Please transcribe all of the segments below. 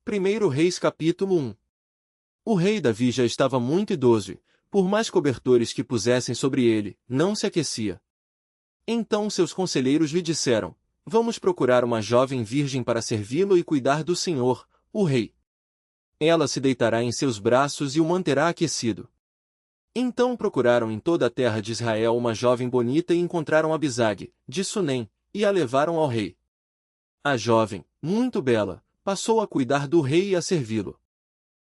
1 Reis capítulo 1. O rei Davi já estava muito idoso e, por mais cobertores que pusessem sobre ele, não se aquecia. Então seus conselheiros lhe disseram: Vamos procurar uma jovem virgem para servi-lo e cuidar do Senhor, o rei. Ela se deitará em seus braços e o manterá aquecido. Então procuraram em toda a terra de Israel uma jovem bonita e encontraram Abisag, de Sunem, e a levaram ao rei. A jovem, muito bela, passou a cuidar do rei e a servi-lo.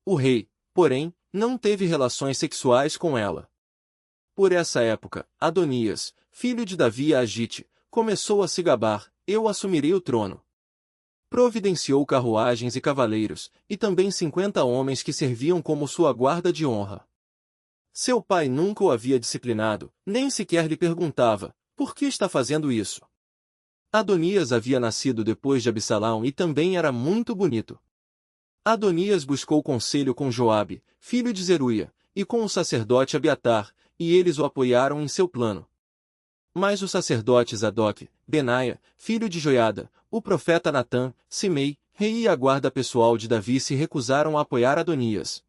O rei, porém, não teve relações sexuais com ela. Por essa época, Adonias, filho de Davi a Agite, começou a se gabar: Eu assumirei o trono. Providenciou carruagens e cavaleiros, e também 50 homens que serviam como sua guarda de honra. Seu pai nunca o havia disciplinado, nem sequer lhe perguntava: Por que está fazendo isso? Adonias havia nascido depois de Absalão e também era muito bonito. Adonias buscou conselho com Joabe, filho de Zeruia, e com o sacerdote Abiatar, e eles o apoiaram em seu plano. Mas os sacerdotes Zadok, Benaia, filho de Joiada, o profeta Natã, Simei, rei e a guarda pessoal de Davi se recusaram a apoiar Adonias.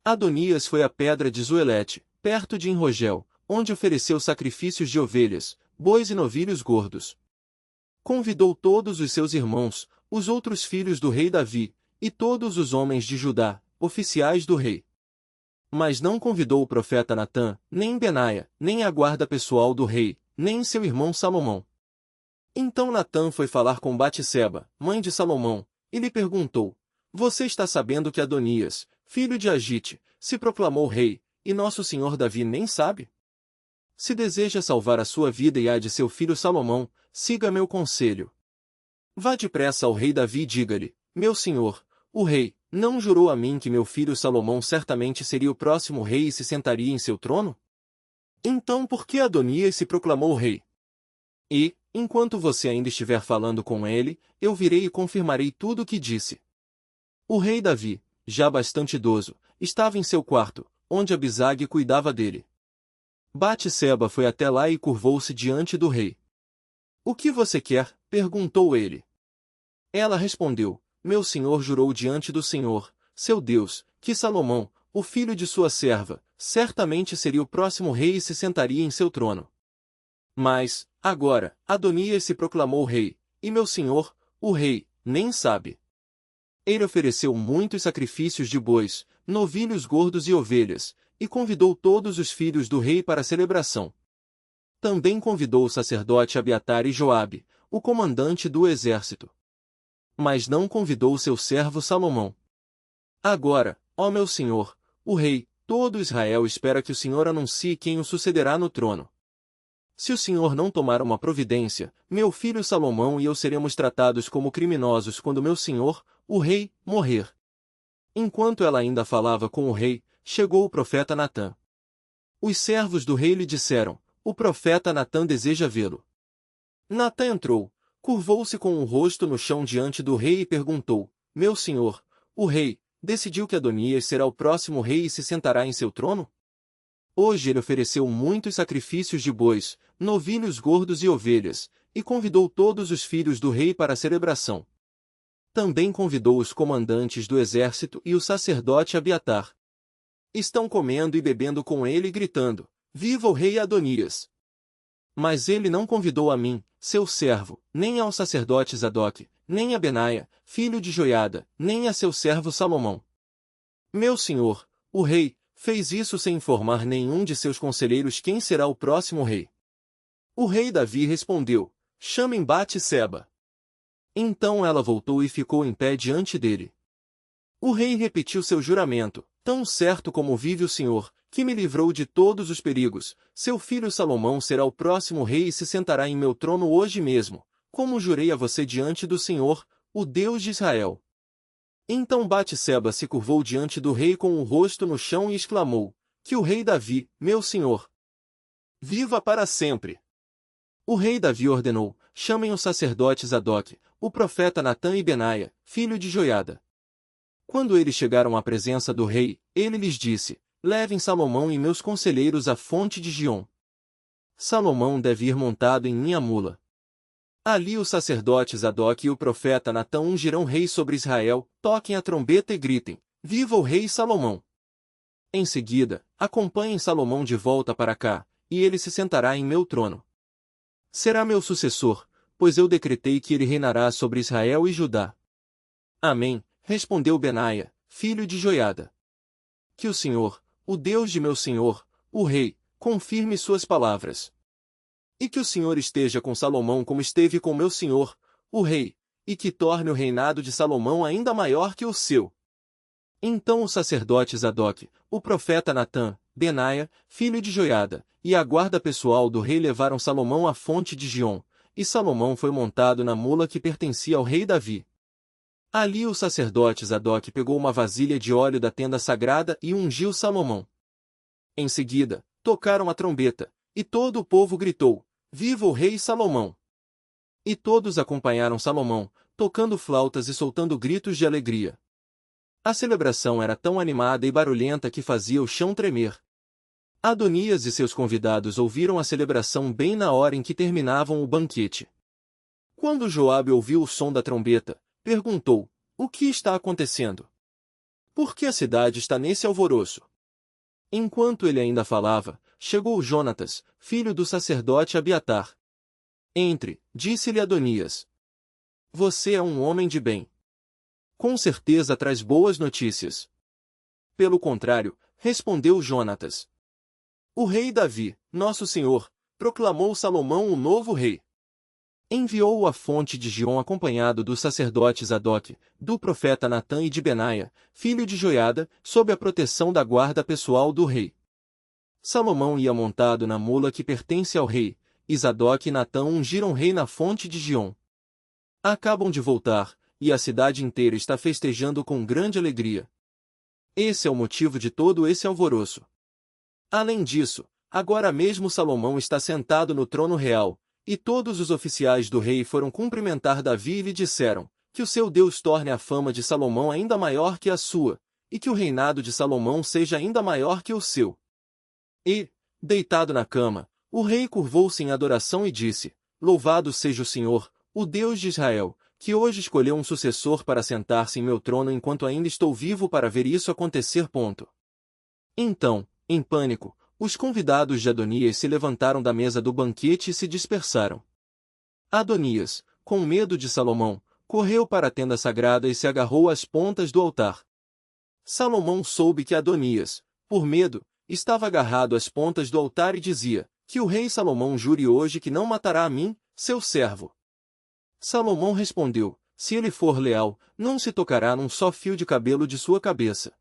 Adonias foi à pedra de Zoelete, perto de Enrogel, onde ofereceu sacrifícios de ovelhas, bois e novilhos gordos. Convidou todos os seus irmãos, os outros filhos do rei Davi, e todos os homens de Judá, oficiais do rei. Mas não convidou o profeta Natã, nem Benaia, nem a guarda pessoal do rei, nem seu irmão Salomão. Então Natã foi falar com Batseba, mãe de Salomão, e lhe perguntou: Você está sabendo que Adonias, filho de Agite, se proclamou rei, e nosso senhor Davi nem sabe? Se deseja salvar a sua vida e a de seu filho Salomão, siga meu conselho. Vá depressa ao rei Davi e diga-lhe: Meu senhor, o rei, não jurou a mim que meu filho Salomão certamente seria o próximo rei e se sentaria em seu trono? Então por que Adonias se proclamou rei? E, enquanto você ainda estiver falando com ele, eu virei e confirmarei tudo o que disse. O rei Davi, já bastante idoso, estava em seu quarto, onde Abisag cuidava dele. Batseba foi até lá e curvou-se diante do rei. O que você quer? Perguntou ele. Ela respondeu: Meu senhor jurou diante do Senhor, seu Deus, que Salomão, o filho de sua serva, certamente seria o próximo rei e se sentaria em seu trono. Mas, agora, Adonias se proclamou rei, e meu senhor, o rei, nem sabe. Ele ofereceu muitos sacrifícios de bois, novilhos gordos e ovelhas, e convidou todos os filhos do rei para a celebração. Também convidou o sacerdote Abiatar e Joabe, o comandante do exército. Mas não convidou seu servo Salomão. Agora, ó meu senhor, o rei, todo Israel espera que o senhor anuncie quem o sucederá no trono. Se o senhor não tomar uma providência, meu filho Salomão e eu seremos tratados como criminosos quando meu senhor, o rei, morrer. Enquanto ela ainda falava com o rei, chegou o profeta Natã. Os servos do rei lhe disseram: O profeta Natã deseja vê-lo. Natã entrou, curvou-se com o rosto no chão diante do rei e perguntou: Meu senhor, o rei, decidiu que Adonias será o próximo rei e se sentará em seu trono? Hoje ele ofereceu muitos sacrifícios de bois, novilhos gordos e ovelhas, e convidou todos os filhos do rei para a celebração. Também convidou os comandantes do exército e o sacerdote Abiatar. Estão comendo e bebendo com ele e gritando: Viva o rei Adonias! Mas ele não convidou a mim, seu servo, nem ao sacerdote Zadok, nem a Benaia, filho de Joiada, nem a seu servo Salomão. Meu senhor, o rei, fez isso sem informar nenhum de seus conselheiros quem será o próximo rei. O rei Davi respondeu: Chamem Batseba. Então ela voltou e ficou em pé diante dele. O rei repetiu seu juramento: Tão certo como vive o Senhor, que me livrou de todos os perigos, seu filho Salomão será o próximo rei e se sentará em meu trono hoje mesmo, como jurei a você diante do Senhor, o Deus de Israel. Então Batseba se curvou diante do rei com o rosto no chão e exclamou: Que o rei Davi, meu senhor, viva para sempre! O rei Davi ordenou: Chamem os sacerdotes Zadok, o profeta Natã e Benaia, filho de Joiada. Quando eles chegaram à presença do rei, ele lhes disse: Levem Salomão e meus conselheiros à fonte de Giom. Salomão deve ir montado em minha mula. Ali os sacerdotes Zadok e o profeta Natã ungirão rei sobre Israel, toquem a trombeta e gritem, viva o rei Salomão! Em seguida, acompanhem Salomão de volta para cá, e ele se sentará em meu trono. Será meu sucessor, pois eu decretei que ele reinará sobre Israel e Judá. Amém, respondeu Benaia, filho de Joiada. Que o Senhor, o Deus de meu senhor, o rei, confirme suas palavras. E que o Senhor esteja com Salomão como esteve com meu senhor, o rei, e que torne o reinado de Salomão ainda maior que o seu. Então o sacerdote Zadok, o profeta Natã, Benaia, filho de Joiada, e a guarda pessoal do rei levaram Salomão à fonte de Giom, e Salomão foi montado na mula que pertencia ao rei Davi. Ali o sacerdote Zadok pegou uma vasilha de óleo da tenda sagrada e ungiu Salomão. Em seguida, tocaram a trombeta, e todo o povo gritou, viva o rei Salomão! E todos acompanharam Salomão, tocando flautas e soltando gritos de alegria. A celebração era tão animada e barulhenta que fazia o chão tremer. Adonias e seus convidados ouviram a celebração bem na hora em que terminavam o banquete. Quando Joabe ouviu o som da trombeta, perguntou, o que está acontecendo? Por que a cidade está nesse alvoroço? Enquanto ele ainda falava, chegou Jonatas, filho do sacerdote Abiatar. Entre, disse-lhe Adonias. Você é um homem de bem. Com certeza traz boas notícias. Pelo contrário, respondeu Jonatas. O rei Davi, nosso senhor, proclamou Salomão o novo rei. Enviou-o à fonte de Giom acompanhado dos sacerdotes Zadok, do profeta Natã e de Benaia, filho de Joiada, sob a proteção da guarda pessoal do rei. Salomão ia montado na mula que pertence ao rei, e Zadok e Natã ungiram o rei na fonte de Giom. Acabam de voltar, e a cidade inteira está festejando com grande alegria. Esse é o motivo de todo esse alvoroço. Além disso, agora mesmo Salomão está sentado no trono real, e todos os oficiais do rei foram cumprimentar Davi e lhe disseram, que o seu Deus torne a fama de Salomão ainda maior que a sua, e que o reinado de Salomão seja ainda maior que o seu. E, deitado na cama, o rei curvou-se em adoração e disse, louvado seja o Senhor, o Deus de Israel, que hoje escolheu um sucessor para sentar-se em meu trono enquanto ainda estou vivo para ver isso acontecer. Então, em pânico, os convidados de Adonias se levantaram da mesa do banquete e se dispersaram. Adonias, com medo de Salomão, correu para a tenda sagrada e se agarrou às pontas do altar. Salomão soube que Adonias, por medo, estava agarrado às pontas do altar e dizia, que o rei Salomão jure hoje que não matará a mim, seu servo. Salomão respondeu, se ele for leal, não se tocará num só fio de cabelo de sua cabeça.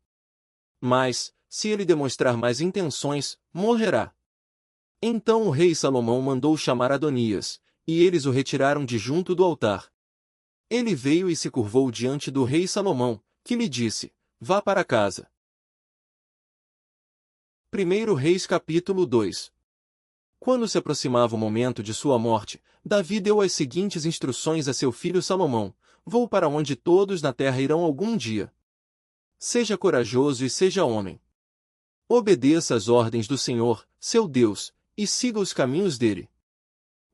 Mas, se ele demonstrar mais intenções, morrerá. Então o rei Salomão mandou chamar Adonias, e eles o retiraram de junto do altar. Ele veio e se curvou diante do rei Salomão, que lhe disse, vá para casa. 1 Reis capítulo 2. Quando se aproximava o momento de sua morte, Davi deu as seguintes instruções a seu filho Salomão, vou para onde todos na terra irão algum dia. Seja corajoso e seja homem. Obedeça às ordens do Senhor, seu Deus, e siga os caminhos dele.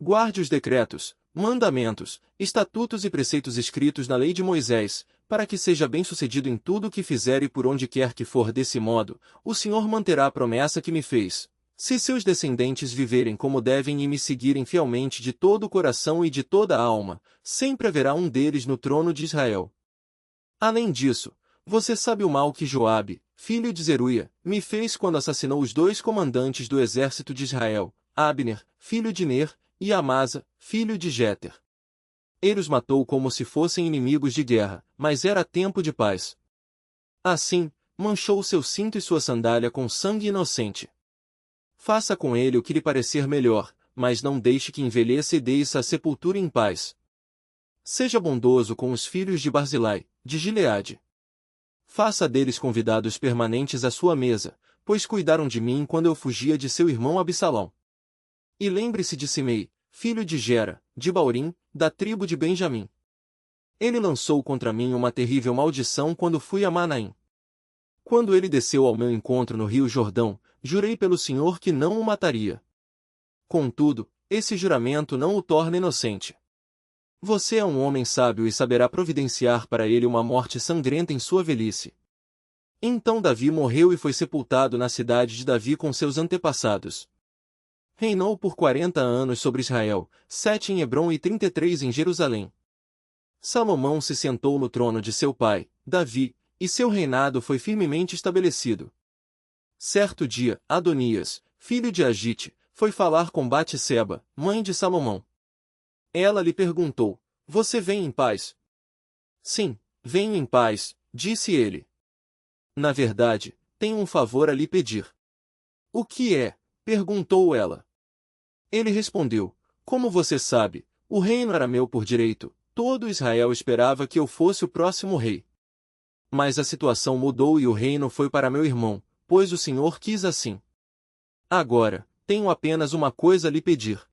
Guarde os decretos, mandamentos, estatutos e preceitos escritos na lei de Moisés, para que seja bem-sucedido em tudo o que fizer e por onde quer que for. Desse modo, o Senhor manterá a promessa que me fez. Se seus descendentes viverem como devem e me seguirem fielmente de todo o coração e de toda a alma, sempre haverá um deles no trono de Israel. Além disso, você sabe o mal que Joabe, filho de Zeruia, me fez quando assassinou os 2 comandantes do exército de Israel, Abner, filho de Ner, e Amasa, filho de Jéter. Ele os matou como se fossem inimigos de guerra, mas era tempo de paz. Assim, manchou seu cinto e sua sandália com sangue inocente. Faça com ele o que lhe parecer melhor, mas não deixe que envelheça e desça a sepultura em paz. Seja bondoso com os filhos de Barzilai, de Gileade. Faça deles convidados permanentes à sua mesa, pois cuidaram de mim quando eu fugia de seu irmão Absalão. E lembre-se de Simei, filho de Gera, de Baurim, da tribo de Benjamim. Ele lançou contra mim uma terrível maldição quando fui a Manaim. Quando ele desceu ao meu encontro no rio Jordão, jurei pelo Senhor que não o mataria. Contudo, esse juramento não o torna inocente. Você é um homem sábio e saberá providenciar para ele uma morte sangrenta em sua velhice. Então Davi morreu e foi sepultado na cidade de Davi com seus antepassados. Reinou por 40 anos sobre Israel, 7 em Hebrom e 33 em Jerusalém. Salomão se sentou no trono de seu pai, Davi, e seu reinado foi firmemente estabelecido. Certo dia, Adonias, filho de Agite, foi falar com Batseba, mãe de Salomão. Ela lhe perguntou: Você vem em paz? Sim, venho em paz, disse ele. Na verdade, tenho um favor a lhe pedir. O que é? Perguntou ela. Ele respondeu: Como você sabe, o reino era meu por direito, todo Israel esperava que eu fosse o próximo rei. Mas a situação mudou e o reino foi para meu irmão, pois o Senhor quis assim. Agora, tenho apenas uma coisa a lhe pedir.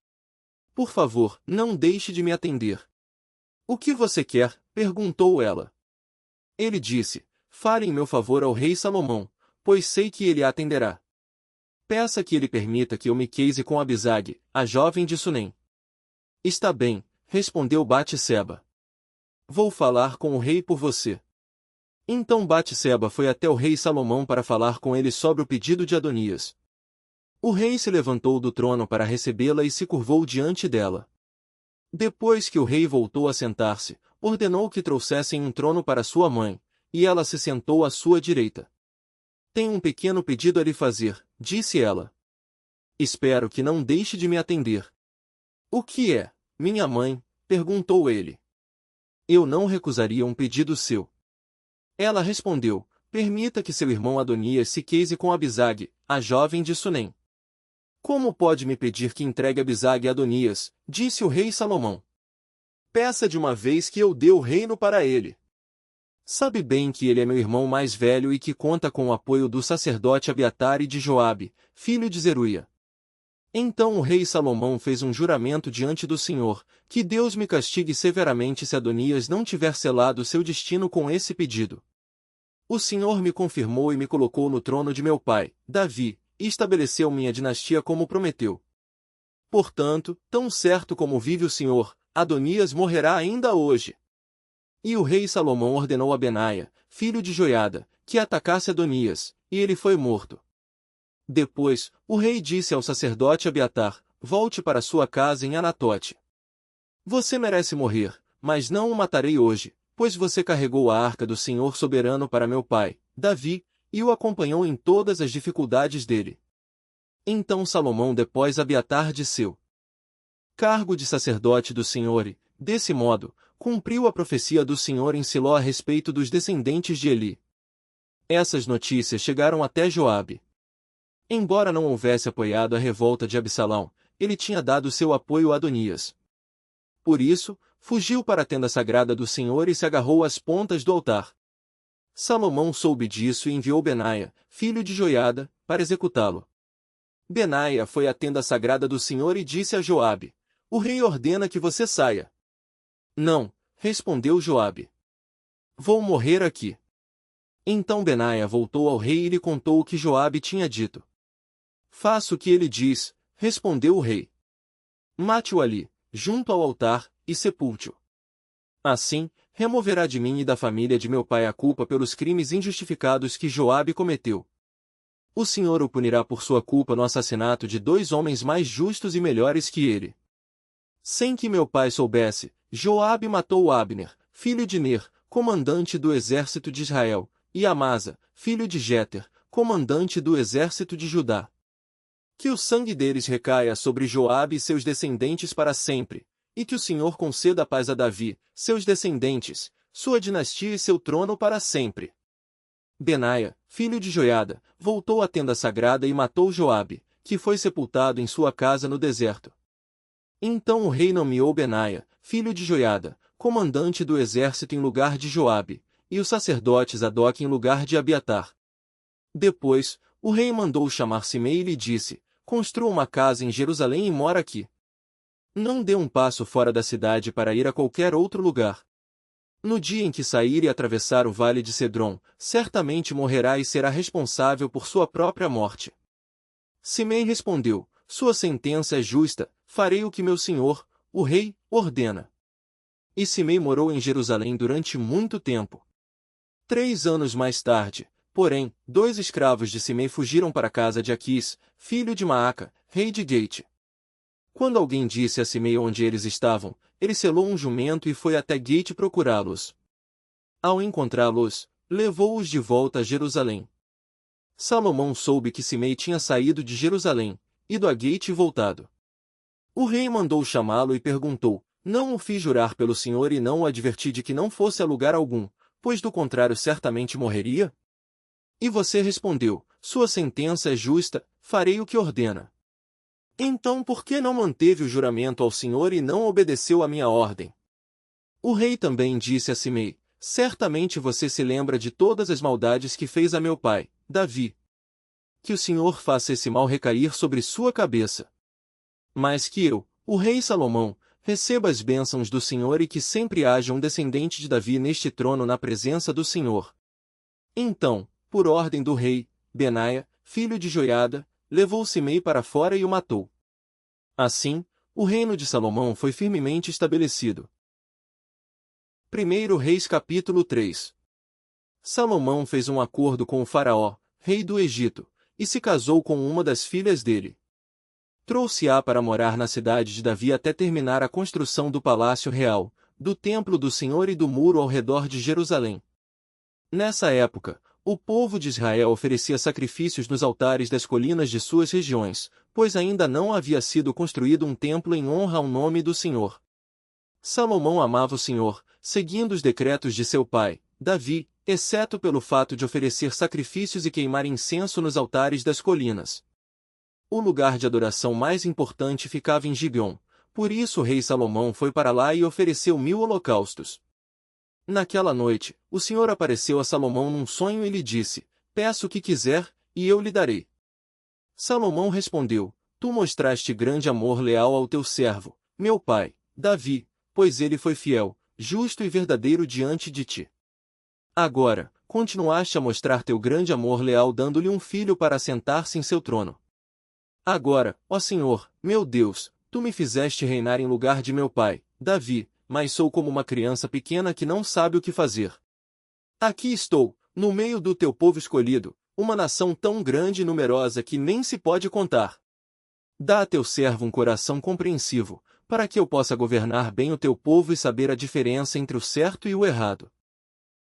Por favor, não deixe de me atender. O que você quer? Perguntou ela. Ele disse: Fale em meu favor ao rei Salomão, pois sei que ele a atenderá. Peça que ele permita que eu me case com Abisag, a jovem de Sunem. Está bem, respondeu Batseba. Vou falar com o rei por você. Então Batseba foi até o rei Salomão para falar com ele sobre o pedido de Adonias. O rei se levantou do trono para recebê-la e se curvou diante dela. Depois que o rei voltou a sentar-se, ordenou que trouxessem um trono para sua mãe, e ela se sentou à sua direita. Tenho um pequeno pedido a lhe fazer, disse ela. Espero que não deixe de me atender. O que é, minha mãe? Perguntou ele. Eu não recusaria um pedido seu. Ela respondeu: Permita que seu irmão Adonias se case com Abisag, a jovem de Sunem. Como pode me pedir que entregue Abisag a Adonias? Disse o rei Salomão. Peça de uma vez que eu dê o reino para ele. Sabe bem que ele é meu irmão mais velho e que conta com o apoio do sacerdote Abiatar e de Joabe, filho de Zeruia. Então o rei Salomão fez um juramento diante do Senhor, que Deus me castigue severamente se Adonias não tiver selado seu destino com esse pedido. O Senhor me confirmou e me colocou no trono de meu pai, Davi, e estabeleceu minha dinastia como prometeu. Portanto, tão certo como vive o Senhor, Adonias morrerá ainda hoje. E o rei Salomão ordenou a Benaia, filho de Joiada, que atacasse Adonias, e ele foi morto. Depois, o rei disse ao sacerdote Abiatar: Volte para sua casa em Anatote. Você merece morrer, mas não o matarei hoje, pois você carregou a arca do Senhor soberano para meu pai, Davi, e o acompanhou em todas as dificuldades dele. Então Salomão depôs Abiatar de seu cargo de sacerdote do Senhor e, desse modo, cumpriu a profecia do Senhor em Siló a respeito dos descendentes de Eli. Essas notícias chegaram até Joabe. Embora não houvesse apoiado a revolta de Absalão, ele tinha dado seu apoio a Adonias. Por isso, fugiu para a tenda sagrada do Senhor e se agarrou às pontas do altar. Salomão soube disso e enviou Benaia, filho de Joiada, para executá-lo. Benaia foi à tenda sagrada do Senhor e disse a Joabe: O rei ordena que você saia. Não, respondeu Joabe. Vou morrer aqui. Então Benaia voltou ao rei e lhe contou o que Joabe tinha dito. Faça o que ele diz, respondeu o rei. Mate-o ali, junto ao altar, e sepulte-o. Assim, removerá de mim e da família de meu pai a culpa pelos crimes injustificados que Joabe cometeu. O Senhor o punirá por sua culpa no assassinato de 2 homens mais justos e melhores que ele. Sem que meu pai soubesse, Joabe matou Abner, filho de Ner, comandante do exército de Israel, e Amasa, filho de Jeter, comandante do exército de Judá. Que o sangue deles recaia sobre Joabe e seus descendentes para sempre, e que o Senhor conceda a paz a Davi, seus descendentes, sua dinastia e seu trono para sempre. Benaia, filho de Joiada, voltou à tenda sagrada e matou Joabe, que foi sepultado em sua casa no deserto. Então o rei nomeou Benaia, filho de Joiada, comandante do exército em lugar de Joabe, e os sacerdotes Zadok em lugar de Abiatar. Depois, o rei mandou chamar Simei e lhe disse: Construa uma casa em Jerusalém e mora aqui. Não dê um passo fora da cidade para ir a qualquer outro lugar. No dia em que sair e atravessar o vale de Cedron, certamente morrerá e será responsável por sua própria morte. Simei respondeu: Sua sentença é justa, farei o que meu senhor, o rei, ordena. E Simei morou em Jerusalém durante muito tempo. 3 anos mais tarde, porém, 2 escravos de Simei fugiram para a casa de Aquis, filho de Maaca, rei de Gate. Quando alguém disse a Simei onde eles estavam, ele selou um jumento e foi até Gate procurá-los. Ao encontrá-los, levou-os de volta a Jerusalém. Salomão soube que Simei tinha saído de Jerusalém, ido a Gate e voltado. O rei mandou chamá-lo e perguntou: Não o fiz jurar pelo Senhor e não o adverti de que não fosse a lugar algum, pois do contrário certamente morreria? E você respondeu: Sua sentença é justa, farei o que ordena. Então por que não manteve o juramento ao Senhor e não obedeceu à minha ordem? O rei também disse a Simei: Certamente você se lembra de todas as maldades que fez a meu pai, Davi. Que o Senhor faça esse mal recair sobre sua cabeça. Mas que eu, o rei Salomão, receba as bênçãos do Senhor e que sempre haja um descendente de Davi neste trono na presença do Senhor. Então, por ordem do rei, Benaia, filho de Joiada, levou Simei para fora e o matou. Assim, o reino de Salomão foi firmemente estabelecido. 1 Reis capítulo 3. Salomão fez um acordo com o faraó, rei do Egito, e se casou com uma das filhas dele. Trouxe-a para morar na cidade de Davi até terminar a construção do palácio real, do templo do Senhor e do muro ao redor de Jerusalém. Nessa época, o povo de Israel oferecia sacrifícios nos altares das colinas de suas regiões, pois ainda não havia sido construído um templo em honra ao nome do Senhor. Salomão amava o Senhor, seguindo os decretos de seu pai, Davi, exceto pelo fato de oferecer sacrifícios e queimar incenso nos altares das colinas. O lugar de adoração mais importante ficava em Gibeon, por isso o rei Salomão foi para lá e ofereceu 1000 holocaustos. Naquela noite, o Senhor apareceu a Salomão num sonho e lhe disse: Peça o que quiser, e eu lhe darei. Salomão respondeu: Tu mostraste grande amor leal ao teu servo, meu pai, Davi, pois ele foi fiel, justo e verdadeiro diante de ti. Agora, continuaste a mostrar teu grande amor leal dando-lhe um filho para assentar-se em seu trono. Agora, ó Senhor, meu Deus, tu me fizeste reinar em lugar de meu pai, Davi, mas sou como uma criança pequena que não sabe o que fazer. Aqui estou, no meio do teu povo escolhido, uma nação tão grande e numerosa que nem se pode contar. Dá a teu servo um coração compreensivo, para que eu possa governar bem o teu povo e saber a diferença entre o certo e o errado.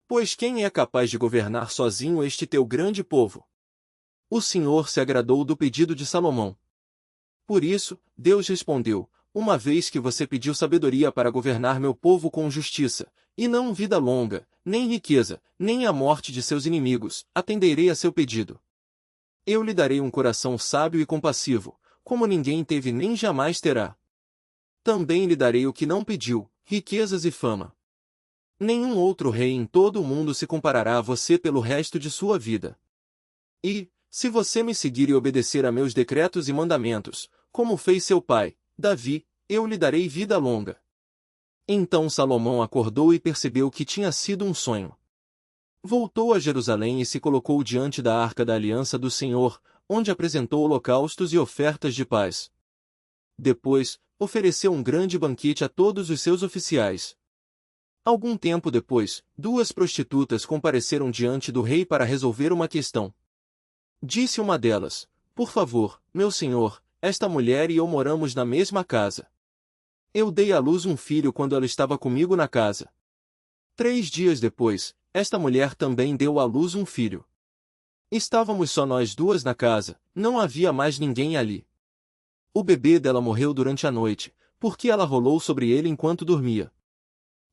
Pois quem é capaz de governar sozinho este teu grande povo? O Senhor se agradou do pedido de Salomão. Por isso, Deus respondeu: Uma vez que você pediu sabedoria para governar meu povo com justiça, e não vida longa, nem riqueza, nem a morte de seus inimigos, atenderei a seu pedido. Eu lhe darei um coração sábio e compassivo, como ninguém teve nem jamais terá. Também lhe darei o que não pediu, riquezas e fama. Nenhum outro rei em todo o mundo se comparará a você pelo resto de sua vida. E, se você me seguir e obedecer a meus decretos e mandamentos, como fez seu pai, Davi, eu lhe darei vida longa. Então Salomão acordou e percebeu que tinha sido um sonho. Voltou a Jerusalém e se colocou diante da arca da aliança do Senhor, onde apresentou holocaustos e ofertas de paz. Depois, ofereceu um grande banquete a todos os seus oficiais. Algum tempo depois, 2 prostitutas compareceram diante do rei para resolver uma questão. Disse uma delas: Por favor, meu senhor, esta mulher e eu moramos na mesma casa. Eu dei à luz um filho quando ela estava comigo na casa. 3 dias depois, esta mulher também deu à luz um filho. Estávamos só nós duas na casa, não havia mais ninguém ali. O bebê dela morreu durante a noite, porque ela rolou sobre ele enquanto dormia.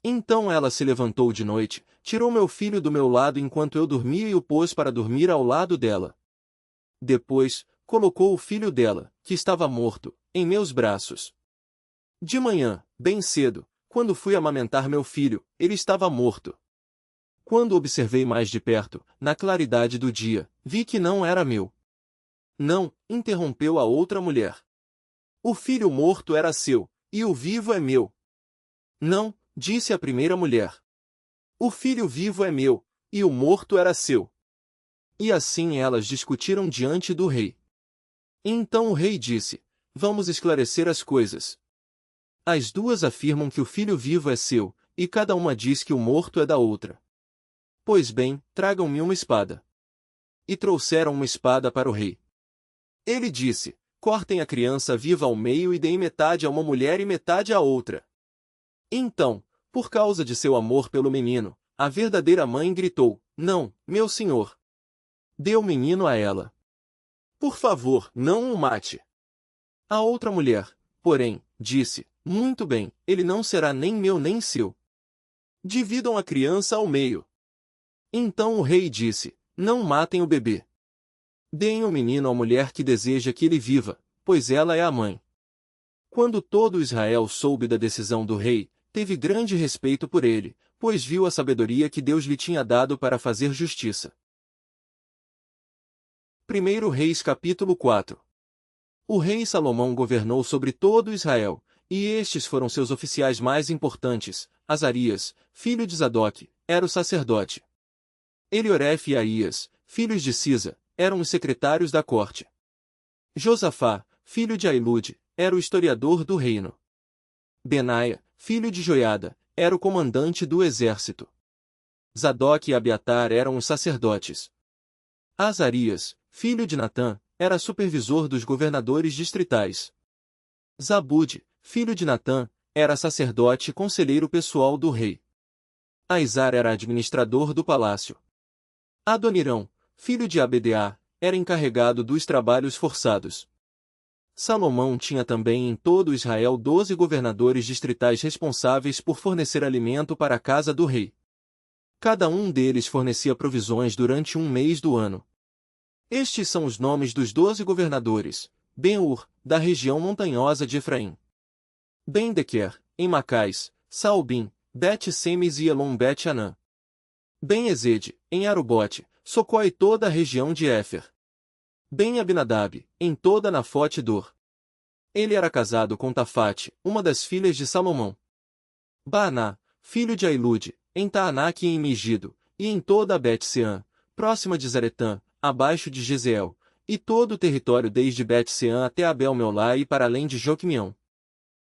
Então ela se levantou de noite, tirou meu filho do meu lado enquanto eu dormia e o pôs para dormir ao lado dela. Depois, colocou o filho dela, que estava morto, em meus braços. De manhã, bem cedo, quando fui amamentar meu filho, ele estava morto. Quando observei mais de perto, na claridade do dia, vi que não era meu. Não, interrompeu a outra mulher. O filho morto era seu, e o vivo é meu. Não, disse a primeira mulher. O filho vivo é meu, e o morto era seu. E assim elas discutiram diante do rei. Então o rei disse: Vamos esclarecer as coisas. As duas afirmam que o filho vivo é seu, e cada uma diz que o morto é da outra. Pois bem, tragam-me uma espada. E trouxeram uma espada para o rei. Ele disse: cortem a criança viva ao meio e deem metade a uma mulher e metade à outra. Então, por causa de seu amor pelo menino, a verdadeira mãe gritou: não, meu senhor. Dê o menino a ela. Por favor, não o mate. A outra mulher, porém, disse: muito bem, ele não será nem meu nem seu. Dividam a criança ao meio. Então o rei disse: não matem o bebê. Deem o menino à mulher que deseja que ele viva, pois ela é a mãe. Quando todo Israel soube da decisão do rei, teve grande respeito por ele, pois viu a sabedoria que Deus lhe tinha dado para fazer justiça. 1 Reis capítulo 4. O rei Salomão governou sobre todo Israel, e estes foram seus oficiais mais importantes: Azarias, filho de Zadoque, era o sacerdote. Elioref e Aías, filhos de Cisa, eram os secretários da corte. Josafá, filho de Ailude, era o historiador do reino. Benaia, filho de Joiada, era o comandante do exército. Zadoque e Abiatar eram os sacerdotes. Azarias, filho de Natã, era supervisor dos governadores distritais. Zabude, filho de Natã, era sacerdote e conselheiro pessoal do rei. Aizar era administrador do palácio. Adonirão, filho de Abedeá, era encarregado dos trabalhos forçados. Salomão tinha também em todo Israel 12 governadores distritais responsáveis por fornecer alimento para a casa do rei. Cada um deles fornecia provisões durante um mês do ano. Estes são os nomes dos 12 governadores: Ben-Ur, da região montanhosa de Efraim. Ben-Dequer, em Macais, Saalbim, Bet-Semes e Elon-Bet-Anã. Ben-Ezede, em Arubote, Socó e toda a região de Éfer. Ben-Abinadab, em toda Nafote Dor. Ele era casado com Tafate, uma das filhas de Salomão. Baaná, filho de Ailude, em Taanaque e em Megido, e em toda a Bet-Seã, próxima de Zaretã, abaixo de Jezeel, e todo o território desde Bet-Seã até Abel-Meolá e para além de Joquimião.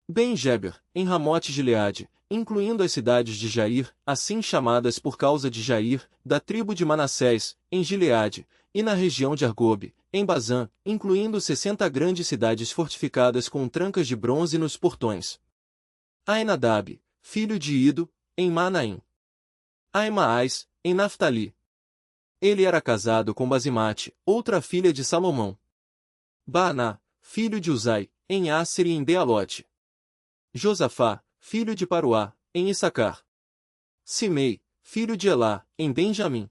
Ben-Geber, em Ramote-Gileade, incluindo as cidades de Jair, assim chamadas por causa de Jair, da tribo de Manassés, em Gileade, e na região de Argobe, em Bazã, incluindo 60 grandes cidades fortificadas com trancas de bronze nos portões. Ainadab, filho de Ido, em Manaim. Aimaás, em Naftali. Ele era casado com Basimate, outra filha de Salomão. Baaná, filho de Uzai, em Asser e em Bealote. Josafá, filho de Paruá, em Issacar. Simei, filho de Elá, em Benjamim.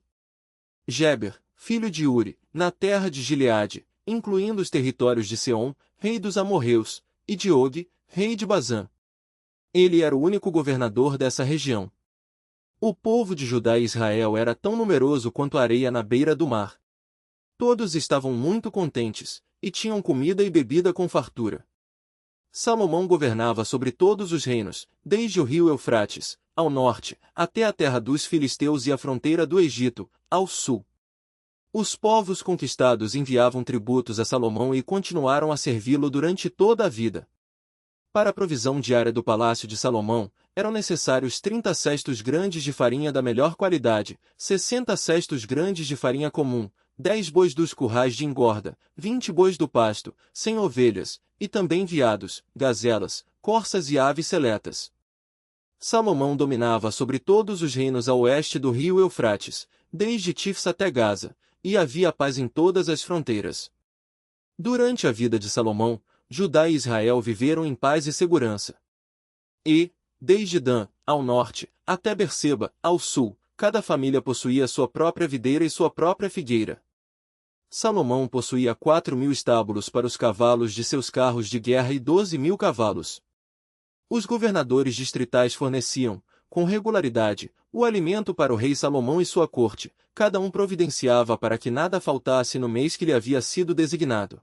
Geber, filho de Uri, na terra de Gileade, incluindo os territórios de Seom, rei dos amorreus, e de Og, rei de Bazã. Ele era o único governador dessa região. O povo de Judá e Israel era tão numeroso quanto a areia na beira do mar. Todos estavam muito contentes, e tinham comida e bebida com fartura. Salomão governava sobre todos os reinos, desde o rio Eufrates, ao norte, até a terra dos filisteus e a fronteira do Egito, ao sul. Os povos conquistados enviavam tributos a Salomão e continuaram a servi-lo durante toda a vida. Para a provisão diária do palácio de Salomão, eram necessários 30 cestos grandes de farinha da melhor qualidade, 60 cestos grandes de farinha comum, 10 bois dos currais de engorda, 20 bois do pasto, 100 ovelhas, e também veados, gazelas, corças e aves seletas. Salomão dominava sobre todos os reinos a oeste do rio Eufrates, desde Tifsa até Gaza, e havia paz em todas as fronteiras. Durante a vida de Salomão, Judá e Israel viveram em paz e segurança. E, desde Dan, ao norte, até Berseba, ao sul, cada família possuía sua própria videira e sua própria figueira. Salomão possuía 4.000 estábulos para os cavalos de seus carros de guerra e 12.000 cavalos. Os governadores distritais forneciam, com regularidade, o alimento para o rei Salomão e sua corte, cada um providenciava para que nada faltasse no mês que lhe havia sido designado.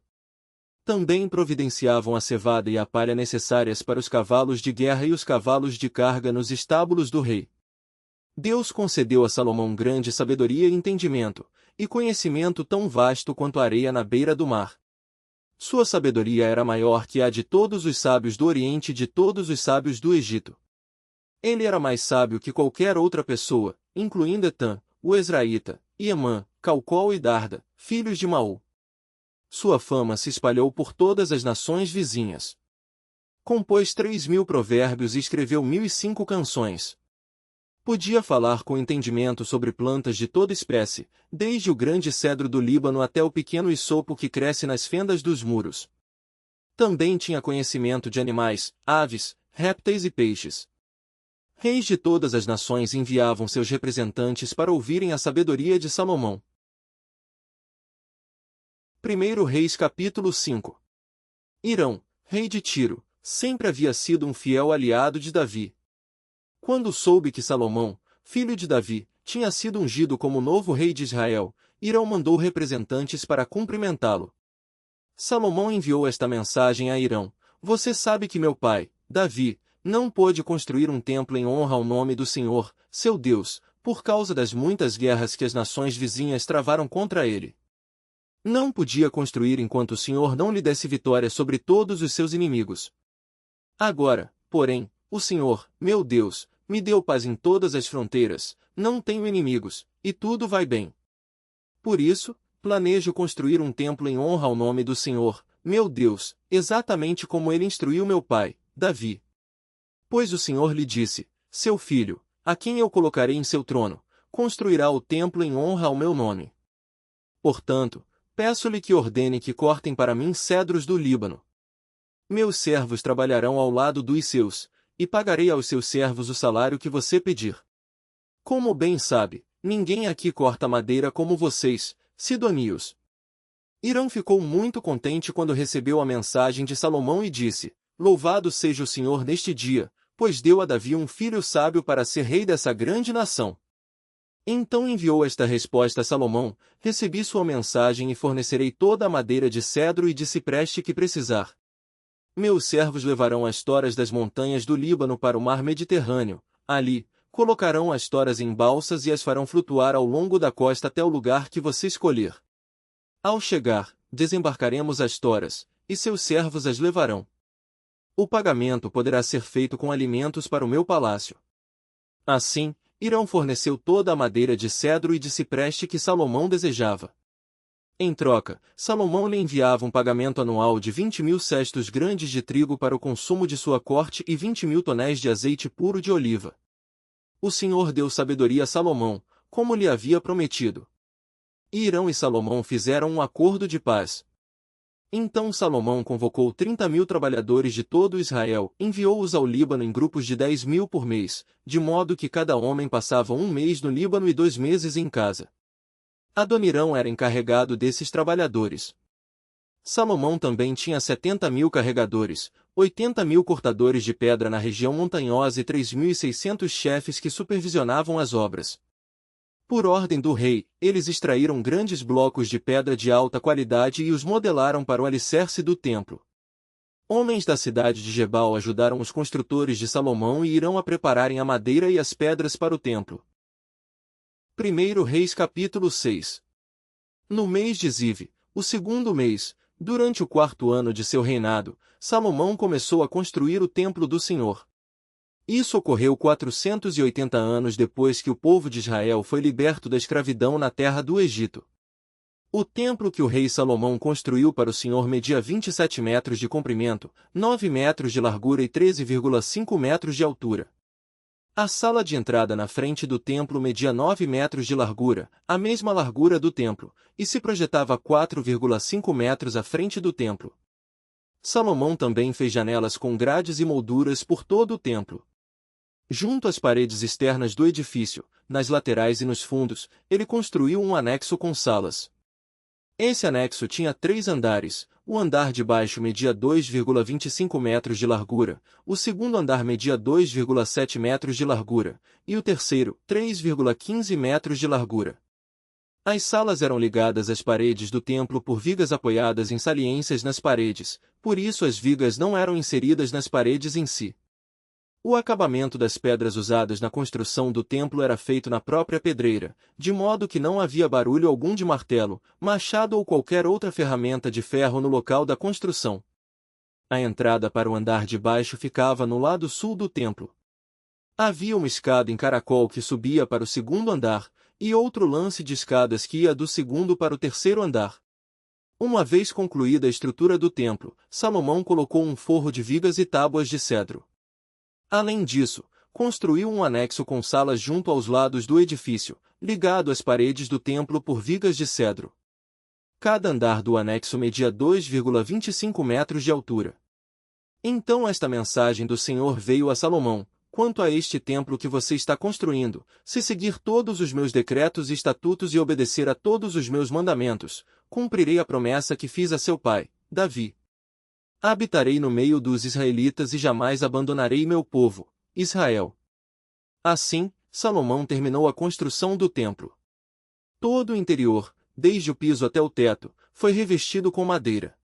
Também providenciavam a cevada e a palha necessárias para os cavalos de guerra e os cavalos de carga nos estábulos do rei. Deus concedeu a Salomão grande sabedoria e entendimento, e conhecimento tão vasto quanto a areia na beira do mar. Sua sabedoria era maior que a de todos os sábios do Oriente e de todos os sábios do Egito. Ele era mais sábio que qualquer outra pessoa, incluindo Etã, o Ezraíta, e Emã, Calcol e Darda, filhos de Maú. Sua fama se espalhou por todas as nações vizinhas. Compôs 3.000 provérbios e escreveu 1.005 canções. Podia falar com entendimento sobre plantas de toda espécie, desde o grande cedro do Líbano até o pequeno isopo que cresce nas fendas dos muros. Também tinha conhecimento de animais, aves, répteis e peixes. Reis de todas as nações enviavam seus representantes para ouvirem a sabedoria de Salomão. 1 Reis capítulo 5. Hirão, rei de Tiro, sempre havia sido um fiel aliado de Davi. Quando soube que Salomão, filho de Davi, tinha sido ungido como novo rei de Israel, Hirão mandou representantes para cumprimentá-lo. Salomão enviou esta mensagem a Hirão: Você sabe que meu pai, Davi, não pôde construir um templo em honra ao nome do Senhor, seu Deus, por causa das muitas guerras que as nações vizinhas travaram contra ele. Não podia construir enquanto o Senhor não lhe desse vitória sobre todos os seus inimigos. Agora, porém, o Senhor, meu Deus, me deu paz em todas as fronteiras, não tenho inimigos, e tudo vai bem. Por isso, planejo construir um templo em honra ao nome do Senhor, meu Deus, exatamente como ele instruiu meu pai, Davi. Pois o Senhor lhe disse: Seu filho, a quem eu colocarei em seu trono, construirá o templo em honra ao meu nome. Portanto, peço-lhe que ordene que cortem para mim cedros do Líbano. Meus servos trabalharão ao lado dos seus, e pagarei aos seus servos o salário que você pedir. Como bem sabe, ninguém aqui corta madeira como vocês, sidônios. Hirão ficou muito contente quando recebeu a mensagem de Salomão e disse: Louvado seja o Senhor neste dia, pois deu a Davi um filho sábio para ser rei dessa grande nação. Então enviou esta resposta a Salomão: Recebi sua mensagem e fornecerei toda a madeira de cedro e de cipreste que precisar. Meus servos levarão as toras das montanhas do Líbano para o mar Mediterrâneo. Ali, colocarão as toras em balsas e as farão flutuar ao longo da costa até o lugar que você escolher. Ao chegar, desembarcaremos as toras, e seus servos as levarão. O pagamento poderá ser feito com alimentos para o meu palácio. Assim, Hirão forneceu toda a madeira de cedro e de cipreste que Salomão desejava. Em troca, Salomão lhe enviava um pagamento anual de 20.000 cestos grandes de trigo para o consumo de sua corte e 20.000 tonéis de azeite puro de oliva. O Senhor deu sabedoria a Salomão, como lhe havia prometido. E Hirão e Salomão fizeram um acordo de paz. Então Salomão convocou 30.000 trabalhadores de todo Israel, enviou-os ao Líbano em grupos de 10.000 por mês, de modo que cada homem passava um mês no Líbano e 2 meses em casa. Adonirão era encarregado desses trabalhadores. Salomão também tinha 70.000 carregadores, 80.000 cortadores de pedra na região montanhosa e 3.600 chefes que supervisionavam as obras. Por ordem do rei, eles extraíram grandes blocos de pedra de alta qualidade e os modelaram para o alicerce do templo. Homens da cidade de Gebal ajudaram os construtores de Salomão e Hirão a prepararem a madeira e as pedras para o templo. 1 Reis capítulo 6. No mês de Ziv, o segundo mês, durante o 4º ano de seu reinado, Salomão começou a construir o templo do Senhor. Isso ocorreu 480 anos depois que o povo de Israel foi liberto da escravidão na terra do Egito. O templo que o rei Salomão construiu para o Senhor media 27 metros de comprimento, 9 metros de largura e 13,5 metros de altura. A sala de entrada na frente do templo media 9 metros de largura, a mesma largura do templo, e se projetava 4,5 metros à frente do templo. Salomão também fez janelas com grades e molduras por todo o templo. Junto às paredes externas do edifício, nas laterais e nos fundos, ele construiu um anexo com salas. Esse anexo tinha 3 andares, o andar de baixo media 2,25 metros de largura, o segundo andar media 2,7 metros de largura, e o terceiro, 3,15 metros de largura. As salas eram ligadas às paredes do templo por vigas apoiadas em saliências nas paredes, por isso as vigas não eram inseridas nas paredes em si. O acabamento das pedras usadas na construção do templo era feito na própria pedreira, de modo que não havia barulho algum de martelo, machado ou qualquer outra ferramenta de ferro no local da construção. A entrada para o andar de baixo ficava no lado sul do templo. Havia uma escada em caracol que subia para o segundo andar, e outro lance de escadas que ia do segundo para o terceiro andar. Uma vez concluída a estrutura do templo, Salomão colocou um forro de vigas e tábuas de cedro. Além disso, construiu um anexo com salas junto aos lados do edifício, ligado às paredes do templo por vigas de cedro. Cada andar do anexo media 2,25 metros de altura. Então esta mensagem do Senhor veio a Salomão: quanto a este templo que você está construindo, se seguir todos os meus decretos e estatutos e obedecer a todos os meus mandamentos, cumprirei a promessa que fiz a seu pai, Davi. Habitarei no meio dos israelitas e jamais abandonarei meu povo, Israel. Assim, Salomão terminou a construção do templo. Todo o interior, desde o piso até o teto, foi revestido com madeira.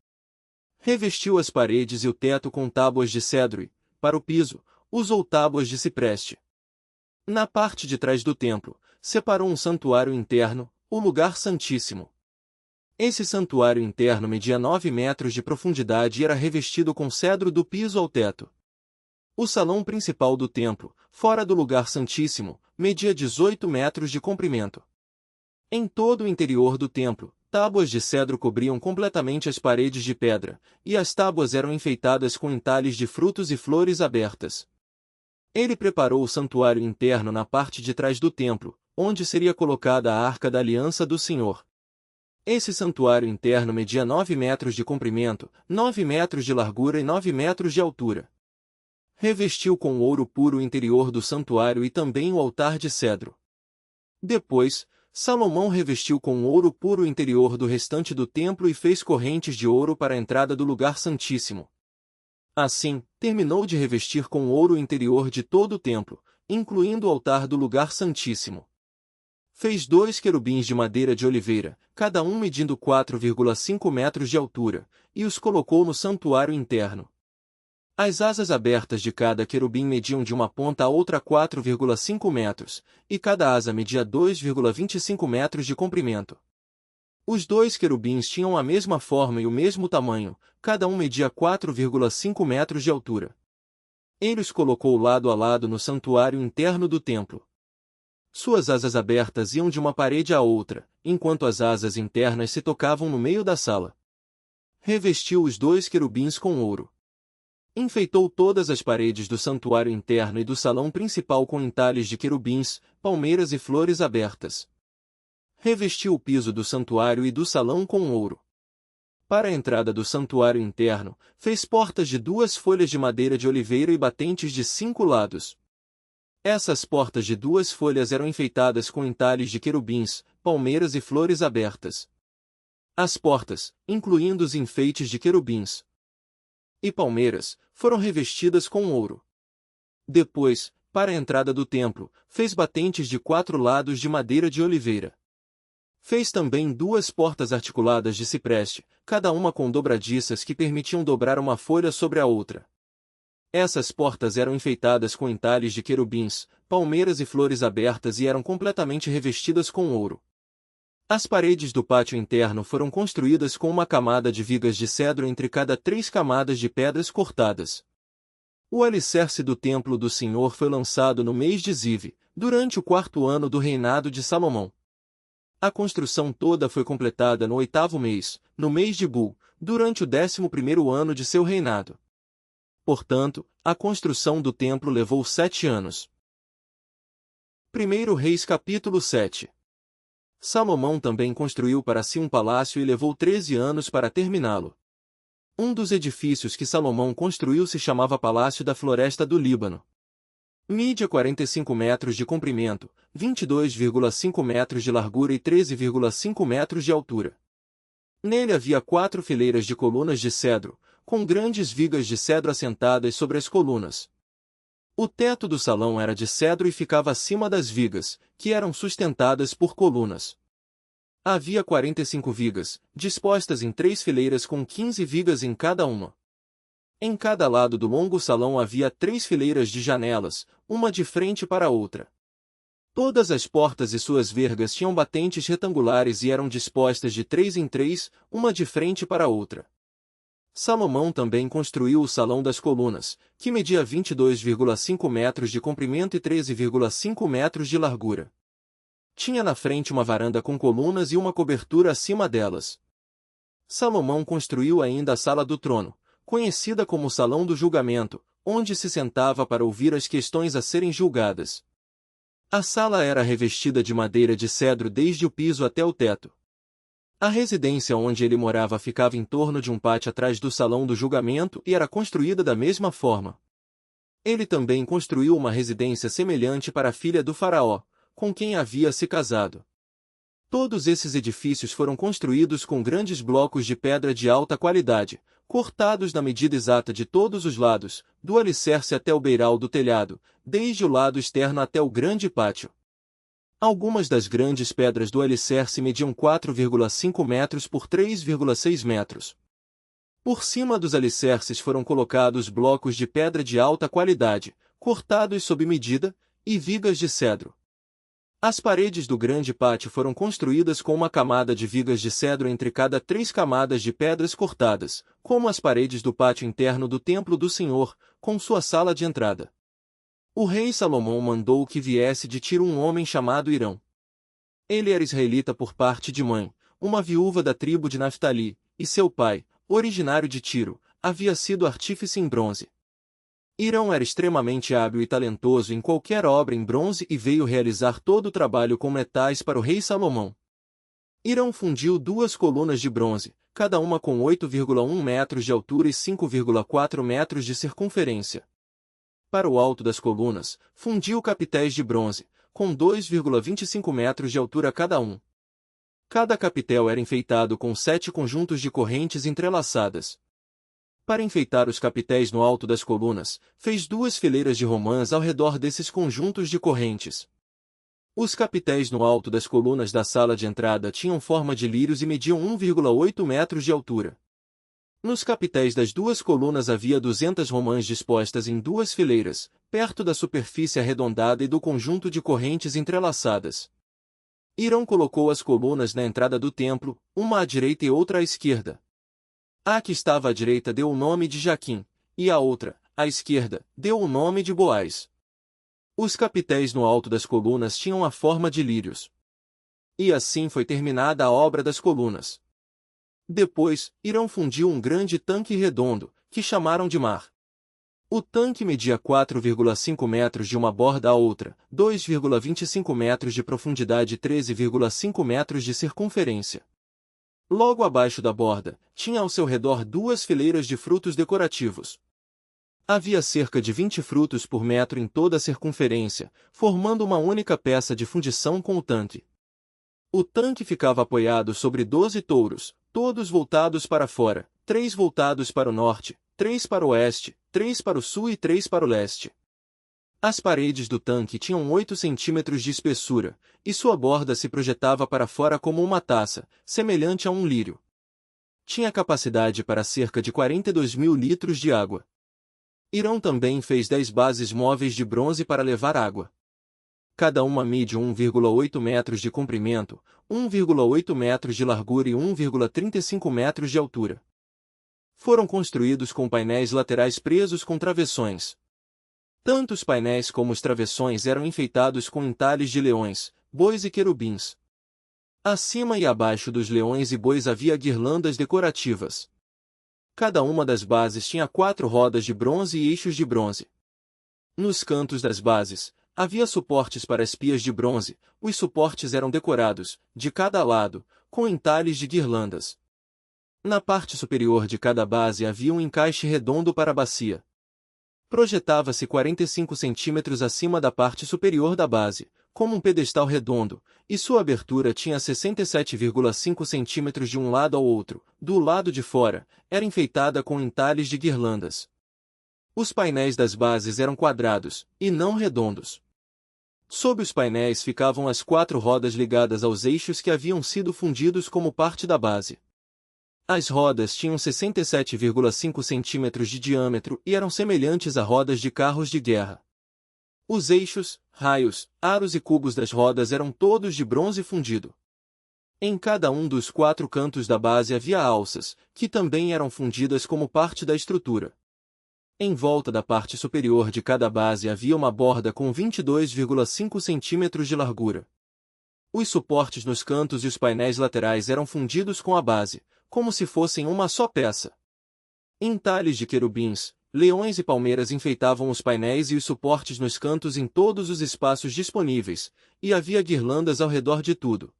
Revestiu as paredes e o teto com tábuas de cedro e, para o piso, usou tábuas de cipreste. Na parte de trás do templo, separou um santuário interno, o lugar santíssimo. Esse santuário interno media 9 metros de profundidade e era revestido com cedro do piso ao teto. O salão principal do templo, fora do lugar santíssimo, media 18 metros de comprimento. Em todo o interior do templo, tábuas de cedro cobriam completamente as paredes de pedra, e as tábuas eram enfeitadas com entalhes de frutos e flores abertas. Ele preparou o santuário interno na parte de trás do templo, onde seria colocada a Arca da Aliança do Senhor. Esse santuário interno media 9 metros de comprimento, 9 metros de largura e 9 metros de altura. Revestiu com ouro puro o interior do santuário e também o altar de cedro. Depois, Salomão revestiu com ouro puro o interior do restante do templo e fez correntes de ouro para a entrada do lugar santíssimo. Assim, terminou de revestir com ouro o interior de todo o templo, incluindo o altar do lugar santíssimo. Fez 2 querubins de madeira de oliveira, cada um medindo 4,5 metros de altura, e os colocou no santuário interno. As asas abertas de cada querubim mediam de uma ponta a outra 4,5 metros, e cada asa media 2,25 metros de comprimento. Os 2 querubins tinham a mesma forma e o mesmo tamanho, cada um media 4,5 metros de altura. Ele os colocou lado a lado no santuário interno do templo. Suas asas abertas iam de uma parede à outra, enquanto as asas internas se tocavam no meio da sala. Revestiu os 2 querubins com ouro. Enfeitou todas as paredes do santuário interno e do salão principal com entalhes de querubins, palmeiras e flores abertas. Revestiu o piso do santuário e do salão com ouro. Para a entrada do santuário interno, fez portas de 2 folhas de madeira de oliveira e batentes de 5 lados. Essas portas de 2 folhas eram enfeitadas com entalhes de querubins, palmeiras e flores abertas. As portas, incluindo os enfeites de querubins e palmeiras, foram revestidas com ouro. Depois, para a entrada do templo, fez batentes de 4 lados de madeira de oliveira. Fez também 2 portas articuladas de cipreste, cada uma com dobradiças que permitiam dobrar uma folha sobre a outra. Essas portas eram enfeitadas com entalhes de querubins, palmeiras e flores abertas e eram completamente revestidas com ouro. As paredes do pátio interno foram construídas com uma camada de vigas de cedro entre cada 3 camadas de pedras cortadas. O alicerce do templo do Senhor foi lançado no mês de Zive, durante o 4º ano do reinado de Salomão. A construção toda foi completada no 8º mês, no mês de Bul, durante o 11º ano de seu reinado. Portanto, a construção do templo levou 7 anos. 1 Reis capítulo 7. Salomão também construiu para si um palácio e levou 13 anos para terminá-lo. Um dos edifícios que Salomão construiu se chamava Palácio da Floresta do Líbano. Mídia 45 metros de comprimento, 22,5 metros de largura e 13,5 metros de altura. Nele havia 4 fileiras de colunas de cedro, com grandes vigas de cedro assentadas sobre as colunas. O teto do salão era de cedro e ficava acima das vigas, que eram sustentadas por colunas. Havia 45 vigas, dispostas em 3 fileiras com 15 vigas em cada uma. Em cada lado do longo salão havia 3 fileiras de janelas, uma de frente para a outra. Todas as portas e suas vergas tinham batentes retangulares e eram dispostas de 3 em 3, uma de frente para a outra. Salomão também construiu o Salão das Colunas, que media 22,5 metros de comprimento e 13,5 metros de largura. Tinha na frente uma varanda com colunas e uma cobertura acima delas. Salomão construiu ainda a Sala do Trono, conhecida como o Salão do Julgamento, onde se sentava para ouvir as questões a serem julgadas. A sala era revestida de madeira de cedro desde o piso até o teto. A residência onde ele morava ficava em torno de um pátio atrás do Salão do Julgamento e era construída da mesma forma. Ele também construiu uma residência semelhante para a filha do faraó, com quem havia se casado. Todos esses edifícios foram construídos com grandes blocos de pedra de alta qualidade, cortados na medida exata de todos os lados, do alicerce até o beiral do telhado, desde o lado externo até o grande pátio. Algumas das grandes pedras do alicerce mediam 4,5 metros por 3,6 metros. Por cima dos alicerces foram colocados blocos de pedra de alta qualidade, cortados sob medida, e vigas de cedro. As paredes do grande pátio foram construídas com uma camada de vigas de cedro entre cada 3 camadas de pedras cortadas, como as paredes do pátio interno do Templo do Senhor, com sua sala de entrada. O rei Salomão mandou que viesse de Tiro um homem chamado Hirão. Ele era israelita por parte de mãe, uma viúva da tribo de Naftali, e seu pai, originário de Tiro, havia sido artífice em bronze. Hirão era extremamente hábil e talentoso em qualquer obra em bronze e veio realizar todo o trabalho com metais para o rei Salomão. Hirão fundiu 2 colunas de bronze, cada uma com 8,1 metros de altura e 5,4 metros de circunferência. Para o alto das colunas, fundiu capitéis de bronze, com 2,25 metros de altura cada um. Cada capitel era enfeitado com 7 conjuntos de correntes entrelaçadas. Para enfeitar os capitéis no alto das colunas, fez 2 fileiras de romãs ao redor desses conjuntos de correntes. Os capitéis no alto das colunas da sala de entrada tinham forma de lírios e mediam 1,8 metros de altura. Nos capitéis das 2 colunas havia 200 romãs dispostas em 2 fileiras, perto da superfície arredondada e do conjunto de correntes entrelaçadas. Hirão colocou as colunas na entrada do templo, uma à direita e outra à esquerda. A que estava à direita deu o nome de Jaquim, e a outra, à esquerda, deu o nome de Boaz. Os capitéis no alto das colunas tinham a forma de lírios. E assim foi terminada a obra das colunas. Depois, Hirão fundiu um grande tanque redondo, que chamaram de mar. O tanque media 4,5 metros de uma borda à outra, 2,25 metros de profundidade e 13,5 metros de circunferência. Logo abaixo da borda, tinha ao seu redor 2 fileiras de frutos decorativos. Havia cerca de 20 frutos por metro em toda a circunferência, formando uma única peça de fundição com o tanque. O tanque ficava apoiado sobre 12 touros, todos voltados para fora, 3 voltados para o norte, 3 para o oeste, 3 para o sul e 3 para o leste. As paredes do tanque tinham 8 centímetros de espessura, e sua borda se projetava para fora como uma taça, semelhante a um lírio. Tinha capacidade para cerca de 42 mil litros de água. Hirão também fez 10 bases móveis de bronze para levar água. Cada uma mide 1,8 metros de comprimento, 1,8 metros de largura e 1,35 metros de altura. Foram construídos com painéis laterais presos com travessões. Tanto os painéis como os travessões eram enfeitados com entalhes de leões, bois e querubins. Acima e abaixo dos leões e bois havia guirlandas decorativas. Cada uma das bases tinha 4 rodas de bronze e eixos de bronze. Nos cantos das bases, havia suportes para as pias de bronze. Os suportes eram decorados, de cada lado, com entalhes de guirlandas. Na parte superior de cada base havia um encaixe redondo para a bacia. Projetava-se 45 centímetros acima da parte superior da base, como um pedestal redondo, e sua abertura tinha 67,5 centímetros de um lado ao outro. Do lado de fora, era enfeitada com entalhes de guirlandas. Os painéis das bases eram quadrados, e não redondos. Sob os painéis ficavam as 4 rodas ligadas aos eixos que haviam sido fundidos como parte da base. As rodas tinham 67,5 centímetros de diâmetro e eram semelhantes a rodas de carros de guerra. Os eixos, raios, aros e cubos das rodas eram todos de bronze fundido. Em cada um dos 4 cantos da base havia alças, que também eram fundidas como parte da estrutura. Em volta da parte superior de cada base havia uma borda com 22,5 centímetros de largura. Os suportes nos cantos e os painéis laterais eram fundidos com a base, como se fossem uma só peça. Entalhes de querubins, leões e palmeiras enfeitavam os painéis e os suportes nos cantos em todos os espaços disponíveis, e havia guirlandas ao redor de tudo.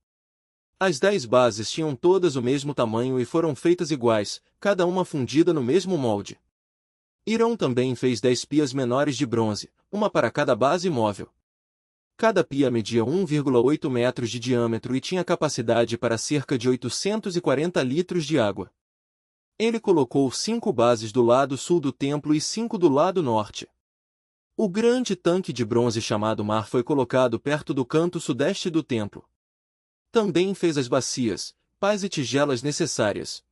As 10 bases tinham todas o mesmo tamanho e foram feitas iguais, cada uma fundida no mesmo molde. Hirão também fez 10 pias menores de bronze, uma para cada base móvel. Cada pia media 1,8 metros de diâmetro e tinha capacidade para cerca de 840 litros de água. Ele colocou 5 bases do lado sul do templo e 5 do lado norte. O grande tanque de bronze chamado Mar foi colocado perto do canto sudeste do templo. Também fez as bacias, pás e tigelas necessárias.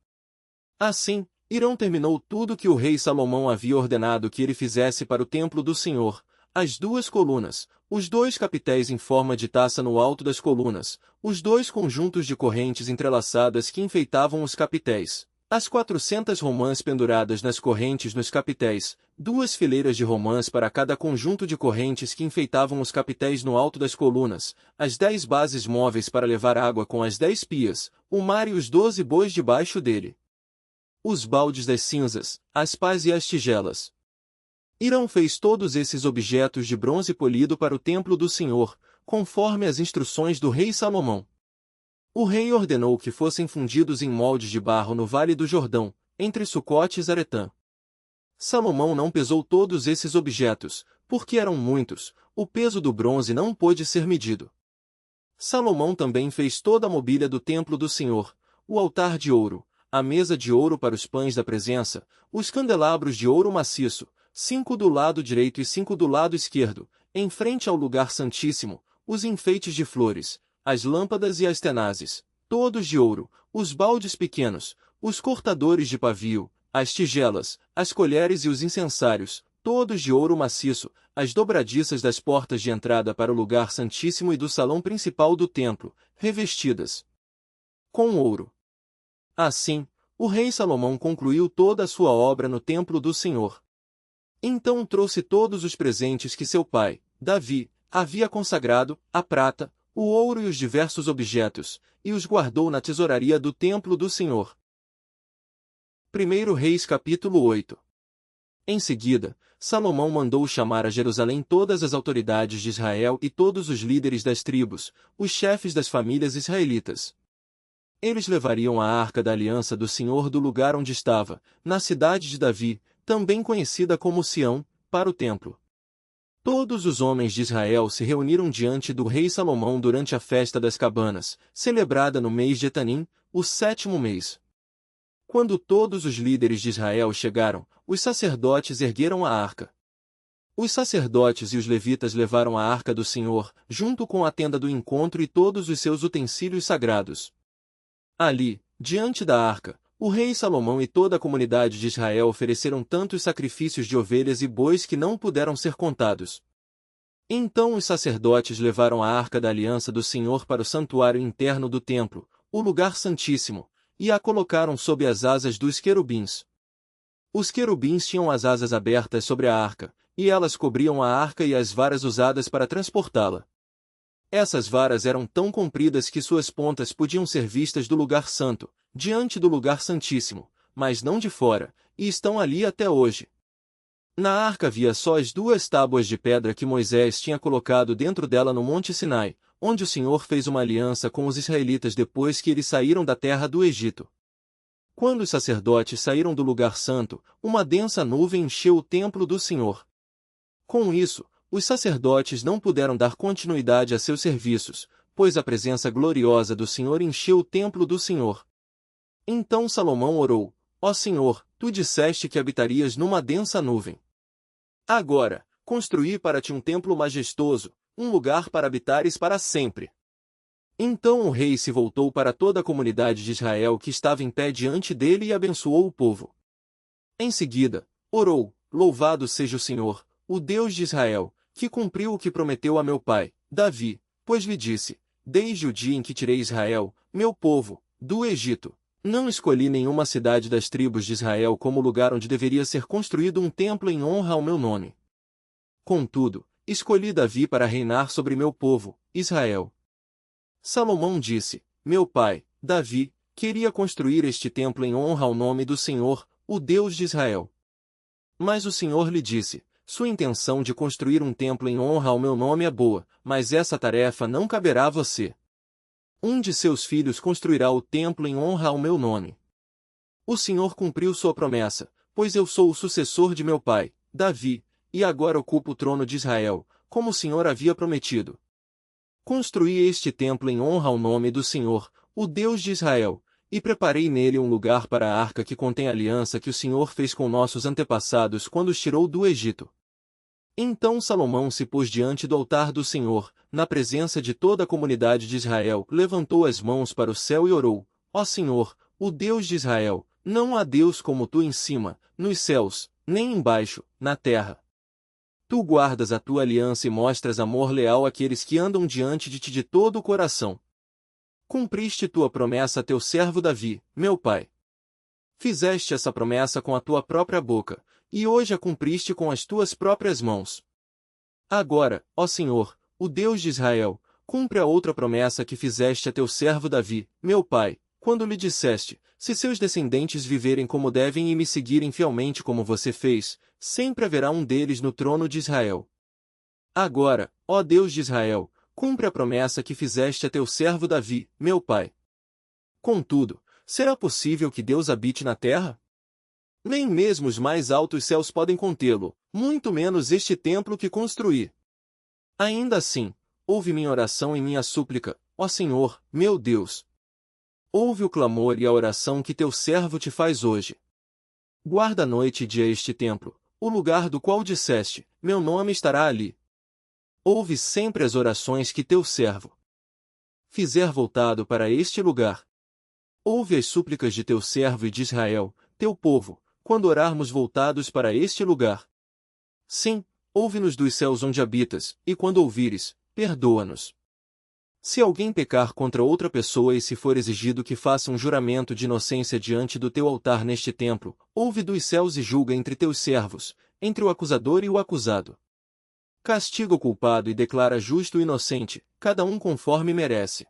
Assim, Hirão terminou tudo que o rei Salomão havia ordenado que ele fizesse para o templo do Senhor: as 2 colunas, os 2 capitéis em forma de taça no alto das colunas, os 2 conjuntos de correntes entrelaçadas que enfeitavam os capitéis, as 400 romãs penduradas nas correntes nos capitéis, 2 fileiras de romãs para cada conjunto de correntes que enfeitavam os capitéis no alto das colunas, as 10 bases móveis para levar água com as 10 pias, o mar e os 12 bois debaixo dele, os baldes das cinzas, as pás e as tigelas. Hirão fez todos esses objetos de bronze polido para o templo do Senhor, conforme as instruções do rei Salomão. O rei ordenou que fossem fundidos em moldes de barro no Vale do Jordão, entre Sucote e Zaretã. Salomão não pesou todos esses objetos, porque eram muitos, o peso do bronze não pôde ser medido. Salomão também fez toda a mobília do templo do Senhor: o altar de ouro, a mesa de ouro para os pães da presença, os candelabros de ouro maciço, 5 do lado direito e 5 do lado esquerdo, em frente ao lugar santíssimo, os enfeites de flores, as lâmpadas e as tenazes, todos de ouro, os baldes pequenos, os cortadores de pavio, as tigelas, as colheres e os incensários, todos de ouro maciço, as dobradiças das portas de entrada para o lugar santíssimo e do salão principal do templo, revestidas com ouro. Assim, o rei Salomão concluiu toda a sua obra no templo do Senhor. Então trouxe todos os presentes que seu pai, Davi, havia consagrado, a prata, o ouro e os diversos objetos, e os guardou na tesouraria do templo do Senhor. 1 Reis capítulo 8. Em seguida, Salomão mandou chamar a Jerusalém todas as autoridades de Israel e todos os líderes das tribos, os chefes das famílias israelitas. Eles levariam a arca da aliança do Senhor do lugar onde estava, na cidade de Davi, também conhecida como Sião, para o templo. Todos os homens de Israel se reuniram diante do rei Salomão durante a festa das cabanas, celebrada no mês de Etanim, o 7º mês. Quando todos os líderes de Israel chegaram, os sacerdotes ergueram a arca. Os sacerdotes e os levitas levaram a arca do Senhor, junto com a tenda do encontro e todos os seus utensílios sagrados. Ali, diante da arca, o rei Salomão e toda a comunidade de Israel ofereceram tantos sacrifícios de ovelhas e bois que não puderam ser contados. Então os sacerdotes levaram a arca da aliança do Senhor para o santuário interno do templo, o lugar santíssimo, e a colocaram sob as asas dos querubins. Os querubins tinham as asas abertas sobre a arca, e elas cobriam a arca e as varas usadas para transportá-la. Essas varas eram tão compridas que suas pontas podiam ser vistas do lugar santo, diante do lugar santíssimo, mas não de fora, e estão ali até hoje. Na arca havia só as 2 tábuas de pedra que Moisés tinha colocado dentro dela no Monte Sinai, onde o Senhor fez uma aliança com os israelitas depois que eles saíram da terra do Egito. Quando os sacerdotes saíram do lugar santo, uma densa nuvem encheu o templo do Senhor. Com isso, os sacerdotes não puderam dar continuidade a seus serviços, pois a presença gloriosa do Senhor encheu o templo do Senhor. Então Salomão orou: ó Senhor, tu disseste que habitarias numa densa nuvem. Agora, construí para ti um templo majestoso, um lugar para habitares para sempre. Então o rei se voltou para toda a comunidade de Israel que estava em pé diante dele e abençoou o povo. Em seguida, orou: louvado seja o Senhor, o Deus de Israel, que cumpriu o que prometeu a meu pai, Davi, pois lhe disse: desde o dia em que tirei Israel, meu povo, do Egito. Não escolhi nenhuma cidade das tribos de Israel como lugar onde deveria ser construído um templo em honra ao meu nome. Contudo, escolhi Davi para reinar sobre meu povo, Israel. Salomão disse: meu pai, Davi, queria construir este templo em honra ao nome do Senhor, o Deus de Israel. Mas o Senhor lhe disse: sua intenção de construir um templo em honra ao meu nome é boa, mas essa tarefa não caberá a você. Um de seus filhos construirá o templo em honra ao meu nome. O Senhor cumpriu sua promessa, pois eu sou o sucessor de meu pai, Davi, e agora ocupo o trono de Israel, como o Senhor havia prometido. Construí este templo em honra ao nome do Senhor, o Deus de Israel, e preparei nele um lugar para a arca que contém a aliança que o Senhor fez com nossos antepassados quando os tirou do Egito. Então Salomão se pôs diante do altar do Senhor, na presença de toda a comunidade de Israel, levantou as mãos para o céu e orou: ó Senhor, o Deus de Israel, não há Deus como tu em cima, nos céus, nem embaixo, na terra. Tu guardas a tua aliança e mostras amor leal àqueles que andam diante de ti de todo o coração. Cumpriste tua promessa a teu servo Davi, meu pai. Fizeste essa promessa com a tua própria boca, e hoje a cumpriste com as tuas próprias mãos. Agora, ó Senhor, o Deus de Israel, cumpre a outra promessa que fizeste a teu servo Davi, meu pai, quando lhe disseste: se seus descendentes viverem como devem e me seguirem fielmente como você fez, sempre haverá um deles no trono de Israel. Agora, ó Deus de Israel, cumpre a promessa que fizeste a teu servo Davi, meu pai. Contudo, será possível que Deus habite na terra? Nem mesmo os mais altos céus podem contê-lo, muito menos este templo que construí. Ainda assim, ouve minha oração e minha súplica, ó Senhor, meu Deus. Ouve o clamor e a oração que teu servo te faz hoje. Guarda noite e dia este templo, o lugar do qual disseste: meu nome estará ali. Ouve sempre as orações que teu servo fizer voltado para este lugar. Ouve as súplicas de teu servo e de Israel, teu povo, quando orarmos voltados para este lugar. Sim, ouve-nos dos céus onde habitas, e quando ouvires, perdoa-nos. Se alguém pecar contra outra pessoa e se for exigido que faça um juramento de inocência diante do teu altar neste templo, ouve dos céus e julga entre teus servos, entre o acusador e o acusado. Castiga o culpado e declara justo o inocente, cada um conforme merece.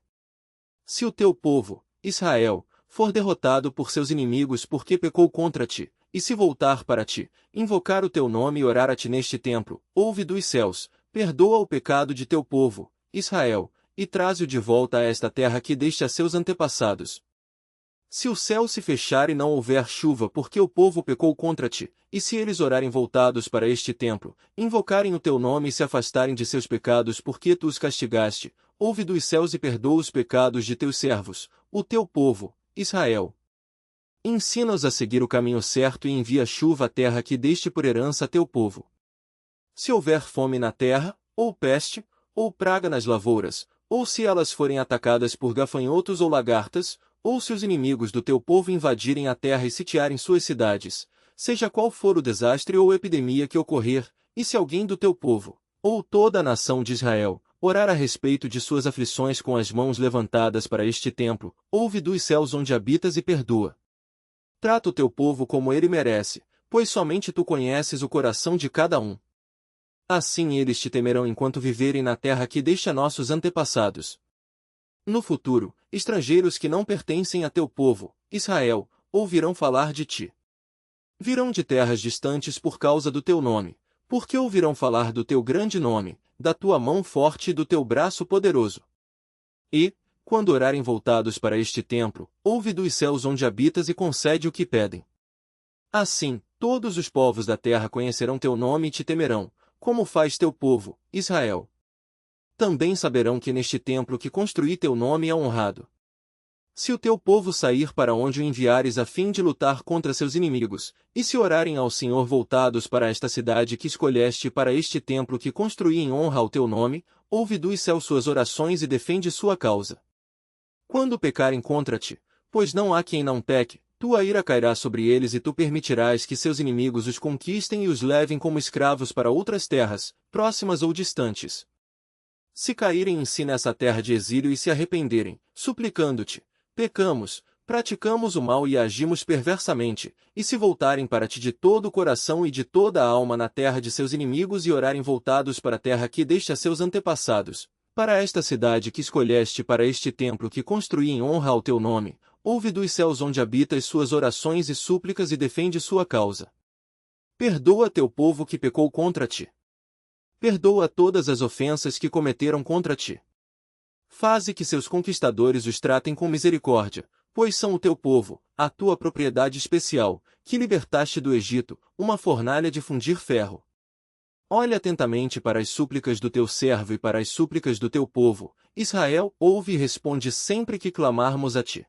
Se o teu povo, Israel, for derrotado por seus inimigos porque pecou contra ti, e se voltar para ti, invocar o teu nome e orar a ti neste templo, ouve dos céus, perdoa o pecado de teu povo, Israel, e traze-o de volta a esta terra que deste a seus antepassados. Se o céu se fechar e não houver chuva porque o povo pecou contra ti, e se eles orarem voltados para este templo, invocarem o teu nome e se afastarem de seus pecados porque tu os castigaste, ouve dos céus e perdoa os pecados de teus servos, o teu povo, Israel. Ensina-os a seguir o caminho certo e envia chuva à terra que deste por herança a teu povo. Se houver fome na terra, ou peste, ou praga nas lavouras, ou se elas forem atacadas por gafanhotos ou lagartas, ou se os inimigos do teu povo invadirem a terra e sitiarem suas cidades, seja qual for o desastre ou epidemia que ocorrer, e se alguém do teu povo, ou toda a nação de Israel, orar a respeito de suas aflições com as mãos levantadas para este templo, ouve dos céus onde habitas e perdoa. Trata o teu povo como ele merece, pois somente tu conheces o coração de cada um. Assim eles te temerão enquanto viverem na terra que deste a nossos antepassados. No futuro, estrangeiros que não pertencem a teu povo, Israel, ouvirão falar de ti. Virão de terras distantes por causa do teu nome, porque ouvirão falar do teu grande nome, da tua mão forte e do teu braço poderoso. E, quando orarem voltados para este templo, ouve dos céus onde habitas e concede o que pedem. Assim, todos os povos da terra conhecerão teu nome e te temerão, como faz teu povo, Israel. Também saberão que neste templo que construí teu nome é honrado. Se o teu povo sair para onde o enviares a fim de lutar contra seus inimigos, e se orarem ao Senhor voltados para esta cidade que escolheste para este templo que construí em honra ao teu nome, ouve dos céus suas orações e defende sua causa. Quando pecarem contra ti, pois não há quem não peque, tua ira cairá sobre eles e tu permitirás que seus inimigos os conquistem e os levem como escravos para outras terras, próximas ou distantes. se caírem em si nessa terra de exílio e se arrependerem, suplicando-te, pecamos, praticamos o mal e agimos perversamente, e se voltarem para ti de todo o coração e de toda a alma na terra de seus inimigos e orarem voltados para a terra que deste a seus antepassados, para esta cidade que escolheste para este templo que construí em honra ao teu nome, ouve dos céus onde habitas suas orações e súplicas e defende sua causa. Perdoa teu povo que pecou contra ti. Perdoa todas as ofensas que cometeram contra ti. Faze que seus conquistadores os tratem com misericórdia, pois são o teu povo, a tua propriedade especial, que libertaste do Egito, uma fornalha de fundir ferro. Olha atentamente para as súplicas do teu servo e para as súplicas do teu povo, Israel, ouve e responde sempre que clamarmos a ti.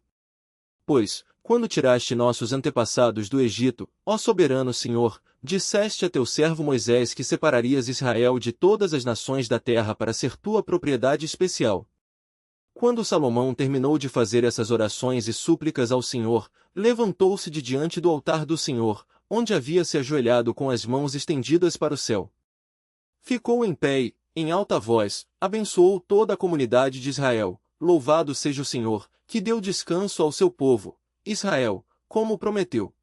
Pois, quando tiraste nossos antepassados do Egito, ó soberano Senhor, disseste a teu servo Moisés que separarias Israel de todas as nações da terra para ser tua propriedade especial. Quando Salomão terminou de fazer essas orações e súplicas ao Senhor, levantou-se de diante do altar do Senhor, onde havia se ajoelhado com as mãos estendidas para o céu. Ficou em pé e, em alta voz, abençoou toda a comunidade de Israel. Louvado seja o Senhor, que deu descanso ao seu povo, Israel, como prometeu.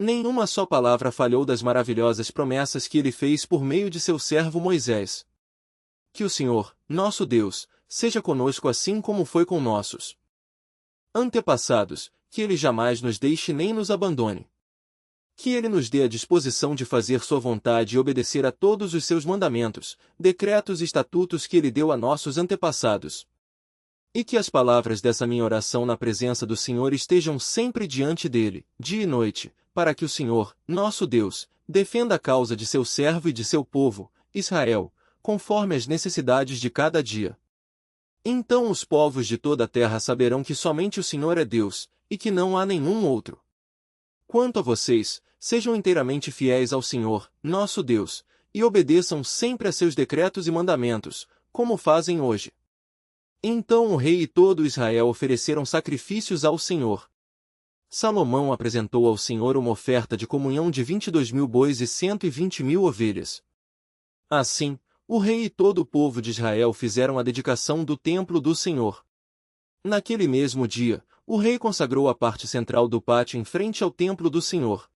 Nenhuma só palavra falhou das maravilhosas promessas que ele fez por meio de seu servo Moisés. Que o Senhor, nosso Deus, seja conosco assim como foi com nossos antepassados, que ele jamais nos deixe nem nos abandone. Que ele nos dê a disposição de fazer sua vontade e obedecer a todos os seus mandamentos, decretos e estatutos que ele deu a nossos antepassados. E que as palavras dessa minha oração na presença do Senhor estejam sempre diante dele, dia e noite, para que o Senhor, nosso Deus, defenda a causa de seu servo e de seu povo, Israel, conforme as necessidades de cada dia. Então os povos de toda a terra saberão que somente o Senhor é Deus, e que não há nenhum outro. Quanto a vocês, sejam inteiramente fiéis ao Senhor, nosso Deus, e obedeçam sempre a seus decretos e mandamentos, como fazem hoje. Então o rei e todo Israel ofereceram sacrifícios ao Senhor. Salomão apresentou ao Senhor uma oferta de comunhão de 22.000 bois e 120.000 ovelhas. Assim, o rei e todo o povo de Israel fizeram a dedicação do templo do Senhor. Naquele mesmo dia, o rei consagrou a parte central do pátio em frente ao templo do Senhor.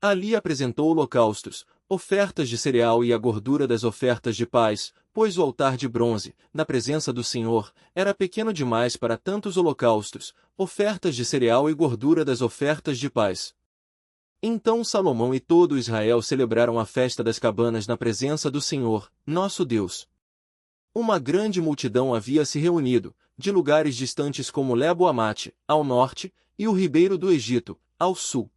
Ali apresentou holocaustos, ofertas de cereal e a gordura das ofertas de paz, pois o altar de bronze, na presença do Senhor, era pequeno demais para tantos holocaustos, ofertas de cereal e gordura das ofertas de paz. Então Salomão e todo Israel celebraram a festa das cabanas na presença do Senhor, nosso Deus. Uma grande multidão havia se reunido, de lugares distantes como Lebo-Amate, ao norte, e o ribeiro do Egito, ao sul.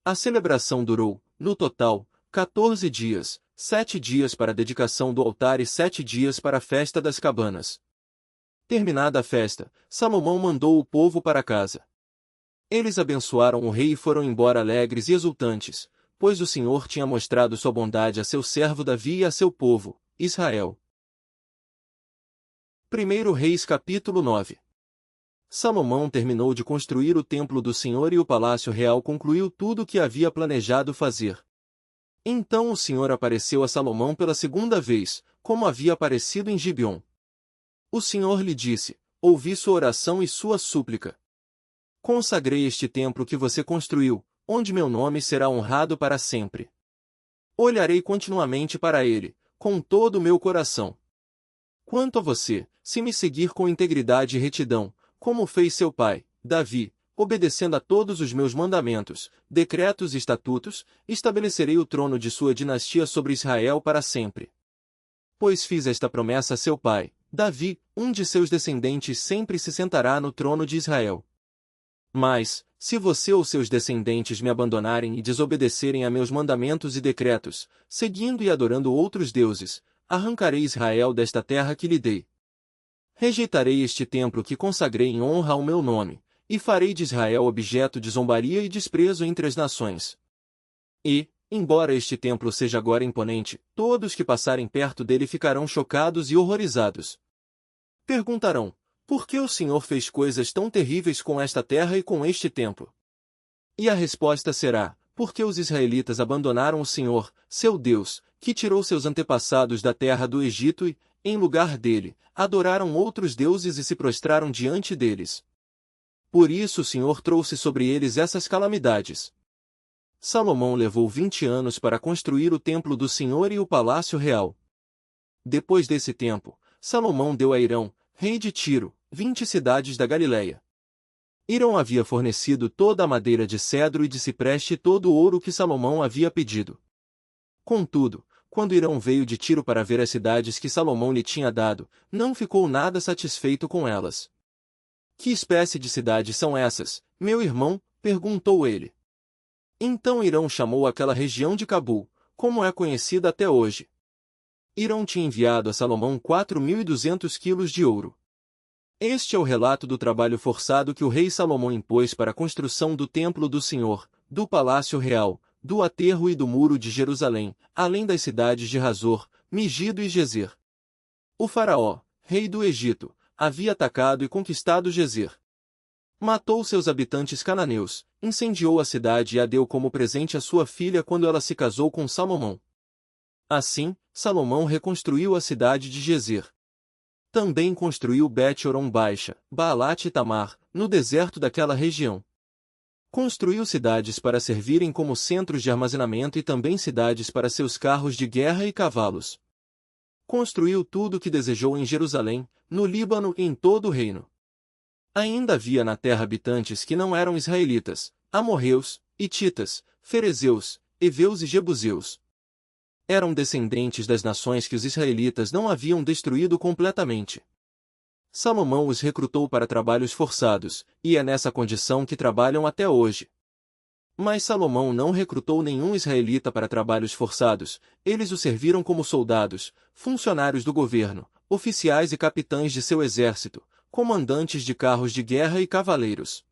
A celebração durou, no total, 14 dias, 7 dias para a dedicação do altar e 7 dias para a festa das cabanas. Terminada a festa, Salomão mandou o povo para casa. Eles abençoaram o rei e foram embora alegres e exultantes, pois o Senhor tinha mostrado sua bondade a seu servo Davi e a seu povo, Israel. 1 Reis capítulo 9. Salomão terminou de construir o templo do Senhor e o palácio real concluiu tudo o que havia planejado fazer. Então o Senhor apareceu a Salomão pela segunda vez, como havia aparecido em Gibeon. O Senhor lhe disse: ouvi sua oração e sua súplica. Consagrei este templo que você construiu, onde meu nome será honrado para sempre. Olharei continuamente para ele, com todo o meu coração. Quanto a você, se me seguir com integridade e retidão, como fez seu pai, Davi, obedecendo a todos os meus mandamentos, decretos e estatutos, estabelecerei o trono de sua dinastia sobre Israel para sempre. Pois fiz esta promessa a seu pai, Davi, um de seus descendentes sempre se sentará no trono de Israel. Mas, se você ou seus descendentes me abandonarem e desobedecerem a meus mandamentos e decretos, seguindo e adorando outros deuses, arrancarei Israel desta terra que lhe dei. Rejeitarei este templo que consagrei em honra ao meu nome, e farei de Israel objeto de zombaria e desprezo entre as nações. E, embora este templo seja agora imponente, todos que passarem perto dele ficarão chocados e horrorizados. Perguntarão: por que o Senhor fez coisas tão terríveis com esta terra e com este templo? E a resposta será: porque os israelitas abandonaram o Senhor, seu Deus, que tirou seus antepassados da terra do Egito e, em lugar dele, adoraram outros deuses e se prostraram diante deles. Por isso o Senhor trouxe sobre eles essas calamidades. Salomão levou 20 anos para construir o templo do Senhor e o palácio real. Depois desse tempo, Salomão deu a Hirão, rei de Tiro, 20 cidades da Galileia. Hirão havia fornecido toda a madeira de cedro e de cipreste e todo o ouro que Salomão havia pedido. Contudo, quando Hirão veio de Tiro para ver as cidades que Salomão lhe tinha dado, não ficou nada satisfeito com elas. Que espécie de cidades são essas, meu irmão? Perguntou ele. Então Hirão chamou aquela região de Cabul, como é conhecida até hoje. Hirão tinha enviado a Salomão 4.200 quilos de ouro. Este é o relato do trabalho forçado que o rei Salomão impôs para a construção do templo do Senhor, do palácio real, do aterro e do muro de Jerusalém, além das cidades de Hazor, Megido e Gezer. O faraó, rei do Egito, havia atacado e conquistado Gezer. Matou seus habitantes cananeus, incendiou a cidade e a deu como presente à sua filha quando ela se casou com Salomão. Assim, Salomão reconstruiu a cidade de Gezer. Também construiu Bet-Horon Baixa, Baalat e Tamar, no deserto daquela região. Construiu cidades para servirem como centros de armazenamento e também cidades para seus carros de guerra e cavalos. Construiu tudo o que desejou em Jerusalém, no Líbano e em todo o reino. Ainda havia na terra habitantes que não eram israelitas, amorreus, hititas, ferezeus, heveus e jebuseus. Eram descendentes das nações que os israelitas não haviam destruído completamente. Salomão os recrutou para trabalhos forçados, e é nessa condição que trabalham até hoje. Mas Salomão não recrutou nenhum israelita para trabalhos forçados, eles o serviram como soldados, funcionários do governo, oficiais e capitães de seu exército, comandantes de carros de guerra e cavaleiros.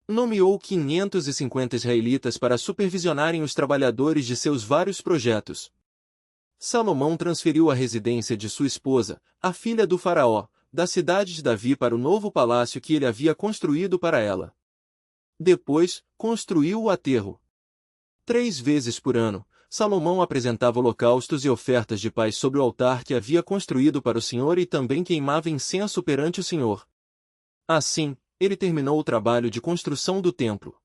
Nomeou 550 israelitas para supervisionarem os trabalhadores de seus vários projetos. Salomão transferiu a residência de sua esposa, a filha do faraó, da cidade de Davi para o novo palácio que ele havia construído para ela. Depois, construiu o aterro. 3 vezes por ano, Salomão apresentava holocaustos e ofertas de paz sobre o altar que havia construído para o Senhor e também queimava incenso perante o Senhor. Assim, ele terminou o trabalho de construção do templo.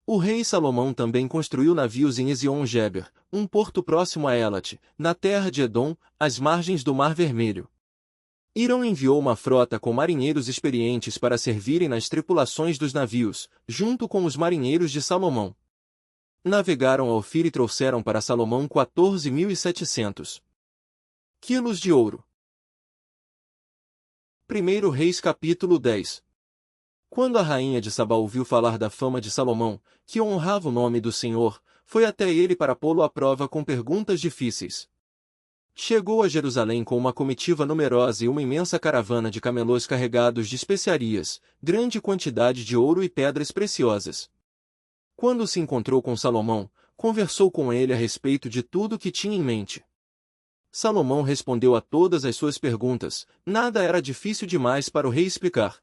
O rei Salomão também construiu navios em Ezion-Geber, um porto próximo a Elat, na terra de Edom, às margens do Mar Vermelho. Hirão enviou uma frota com marinheiros experientes para servirem nas tripulações dos navios, junto com os marinheiros de Salomão. Navegaram a Ofir e trouxeram para Salomão 14.700 quilos de ouro. 1 Reis capítulo 10. Quando a rainha de Sabá ouviu falar da fama de Salomão, que honrava o nome do Senhor, foi até ele para pô-lo à prova com perguntas difíceis. Chegou a Jerusalém com uma comitiva numerosa e uma imensa caravana de camelôs carregados de especiarias, grande quantidade de ouro e pedras preciosas. Quando se encontrou com Salomão, conversou com ele a respeito de tudo o que tinha em mente. Salomão respondeu a todas as suas perguntas, nada era difícil demais para o rei explicar.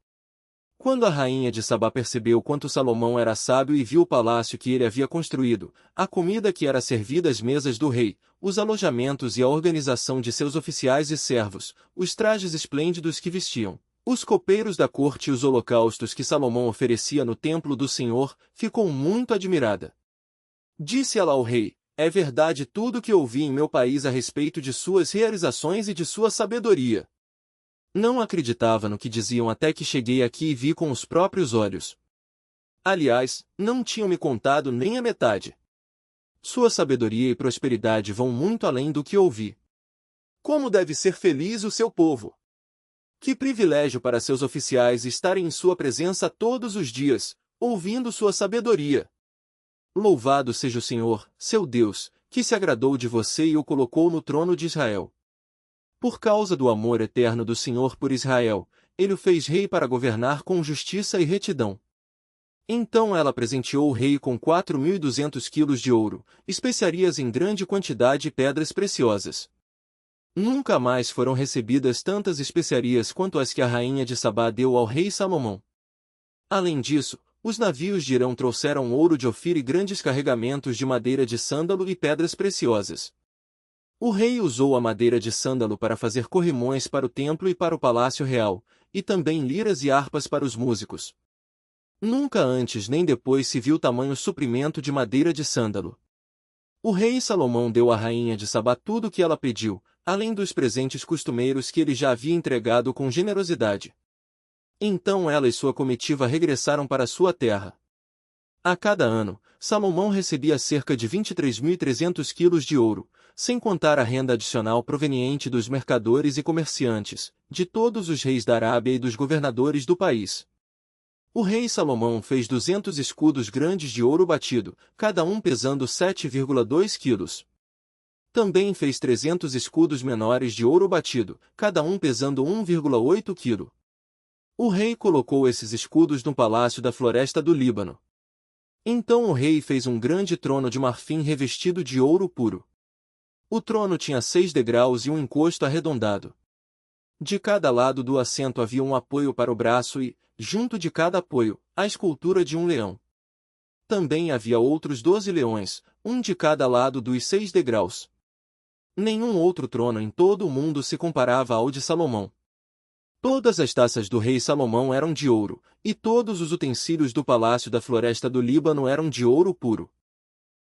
Quando a rainha de Sabá percebeu quanto Salomão era sábio e viu o palácio que ele havia construído, a comida que era servida às mesas do rei, os alojamentos e a organização de seus oficiais e servos, os trajes esplêndidos que vestiam, os copeiros da corte e os holocaustos que Salomão oferecia no templo do Senhor, ficou muito admirada. Disse ela ao rei: é verdade tudo o que ouvi em meu país a respeito de suas realizações e de sua sabedoria. Não acreditava no que diziam até que cheguei aqui e vi com os próprios olhos. Aliás, não tinham me contado nem a metade. Sua sabedoria e prosperidade vão muito além do que ouvi. Como deve ser feliz o seu povo! Que privilégio para seus oficiais estarem em sua presença todos os dias, ouvindo sua sabedoria. Louvado seja o Senhor, seu Deus, que se agradou de você e o colocou no trono de Israel. Por causa do amor eterno do Senhor por Israel, ele o fez rei para governar com justiça e retidão. Então ela presenteou o rei com 4.200 quilos de ouro, especiarias em grande quantidade e pedras preciosas. Nunca mais foram recebidas tantas especiarias quanto as que a rainha de Sabá deu ao rei Salomão. Além disso, os navios de Hirão trouxeram ouro de Ofir e grandes carregamentos de madeira de sândalo e pedras preciosas. O rei usou a madeira de sândalo para fazer corrimões para o templo e para o palácio real, e também liras e harpas para os músicos. Nunca antes nem depois se viu tamanho suprimento de madeira de sândalo. O rei Salomão deu à rainha de Sabá tudo o que ela pediu, além dos presentes costumeiros que ele já havia entregado com generosidade. Então ela e sua comitiva regressaram para sua terra. A cada ano, Salomão recebia cerca de 23.300 quilos de ouro, sem contar a renda adicional proveniente dos mercadores e comerciantes, de todos os reis da Arábia e dos governadores do país. O rei Salomão fez 200 escudos grandes de ouro batido, cada um pesando 7,2 quilos. Também fez 300 escudos menores de ouro batido, cada um pesando 1,8 quilo. O rei colocou esses escudos no palácio da floresta do Líbano. Então o rei fez um grande trono de marfim revestido de ouro puro. O trono tinha 6 degraus e um encosto arredondado. De cada lado do assento havia um apoio para o braço e, junto de cada apoio, a escultura de um leão. Também havia outros 12 leões, um de cada lado dos 6 degraus. Nenhum outro trono em todo o mundo se comparava ao de Salomão. Todas as taças do rei Salomão eram de ouro, e todos os utensílios do palácio da floresta do Líbano eram de ouro puro.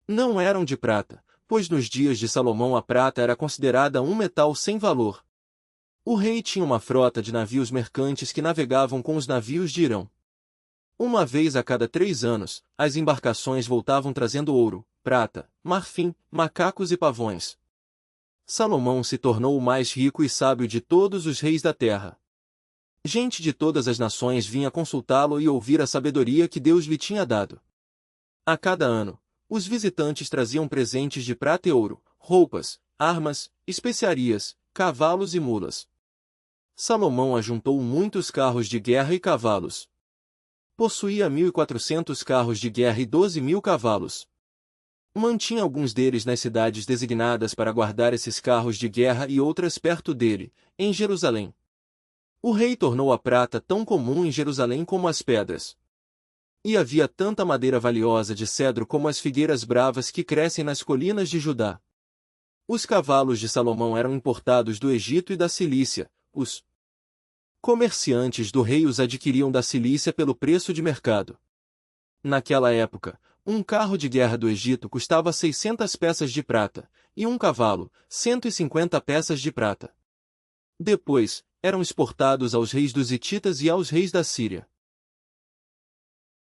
Não eram de prata, pois nos dias de Salomão a prata era considerada um metal sem valor. O rei tinha uma frota de navios mercantes que navegavam com os navios de Irão. Uma vez a cada 3 anos, as embarcações voltavam trazendo ouro, prata, marfim, macacos e pavões. Salomão se tornou o mais rico e sábio de todos os reis da terra. Gente de todas as nações vinha consultá-lo e ouvir a sabedoria que Deus lhe tinha dado. A cada ano, os visitantes traziam presentes de prata e ouro, roupas, armas, especiarias, cavalos e mulas. Salomão ajuntou muitos carros de guerra e cavalos. Possuía 1.400 carros de guerra e 12.000 cavalos. Mantinha alguns deles nas cidades designadas para guardar esses carros de guerra e outras perto dele, em Jerusalém. O rei tornou a prata tão comum em Jerusalém como as pedras. E havia tanta madeira valiosa de cedro como as figueiras bravas que crescem nas colinas de Judá. Os cavalos de Salomão eram importados do Egito e da Cilícia. Os comerciantes do rei os adquiriam da Cilícia pelo preço de mercado. Naquela época, um carro de guerra do Egito custava 600 peças de prata, e um cavalo, 150 peças de prata. Depois, eram exportados aos reis dos Hititas e aos reis da Síria.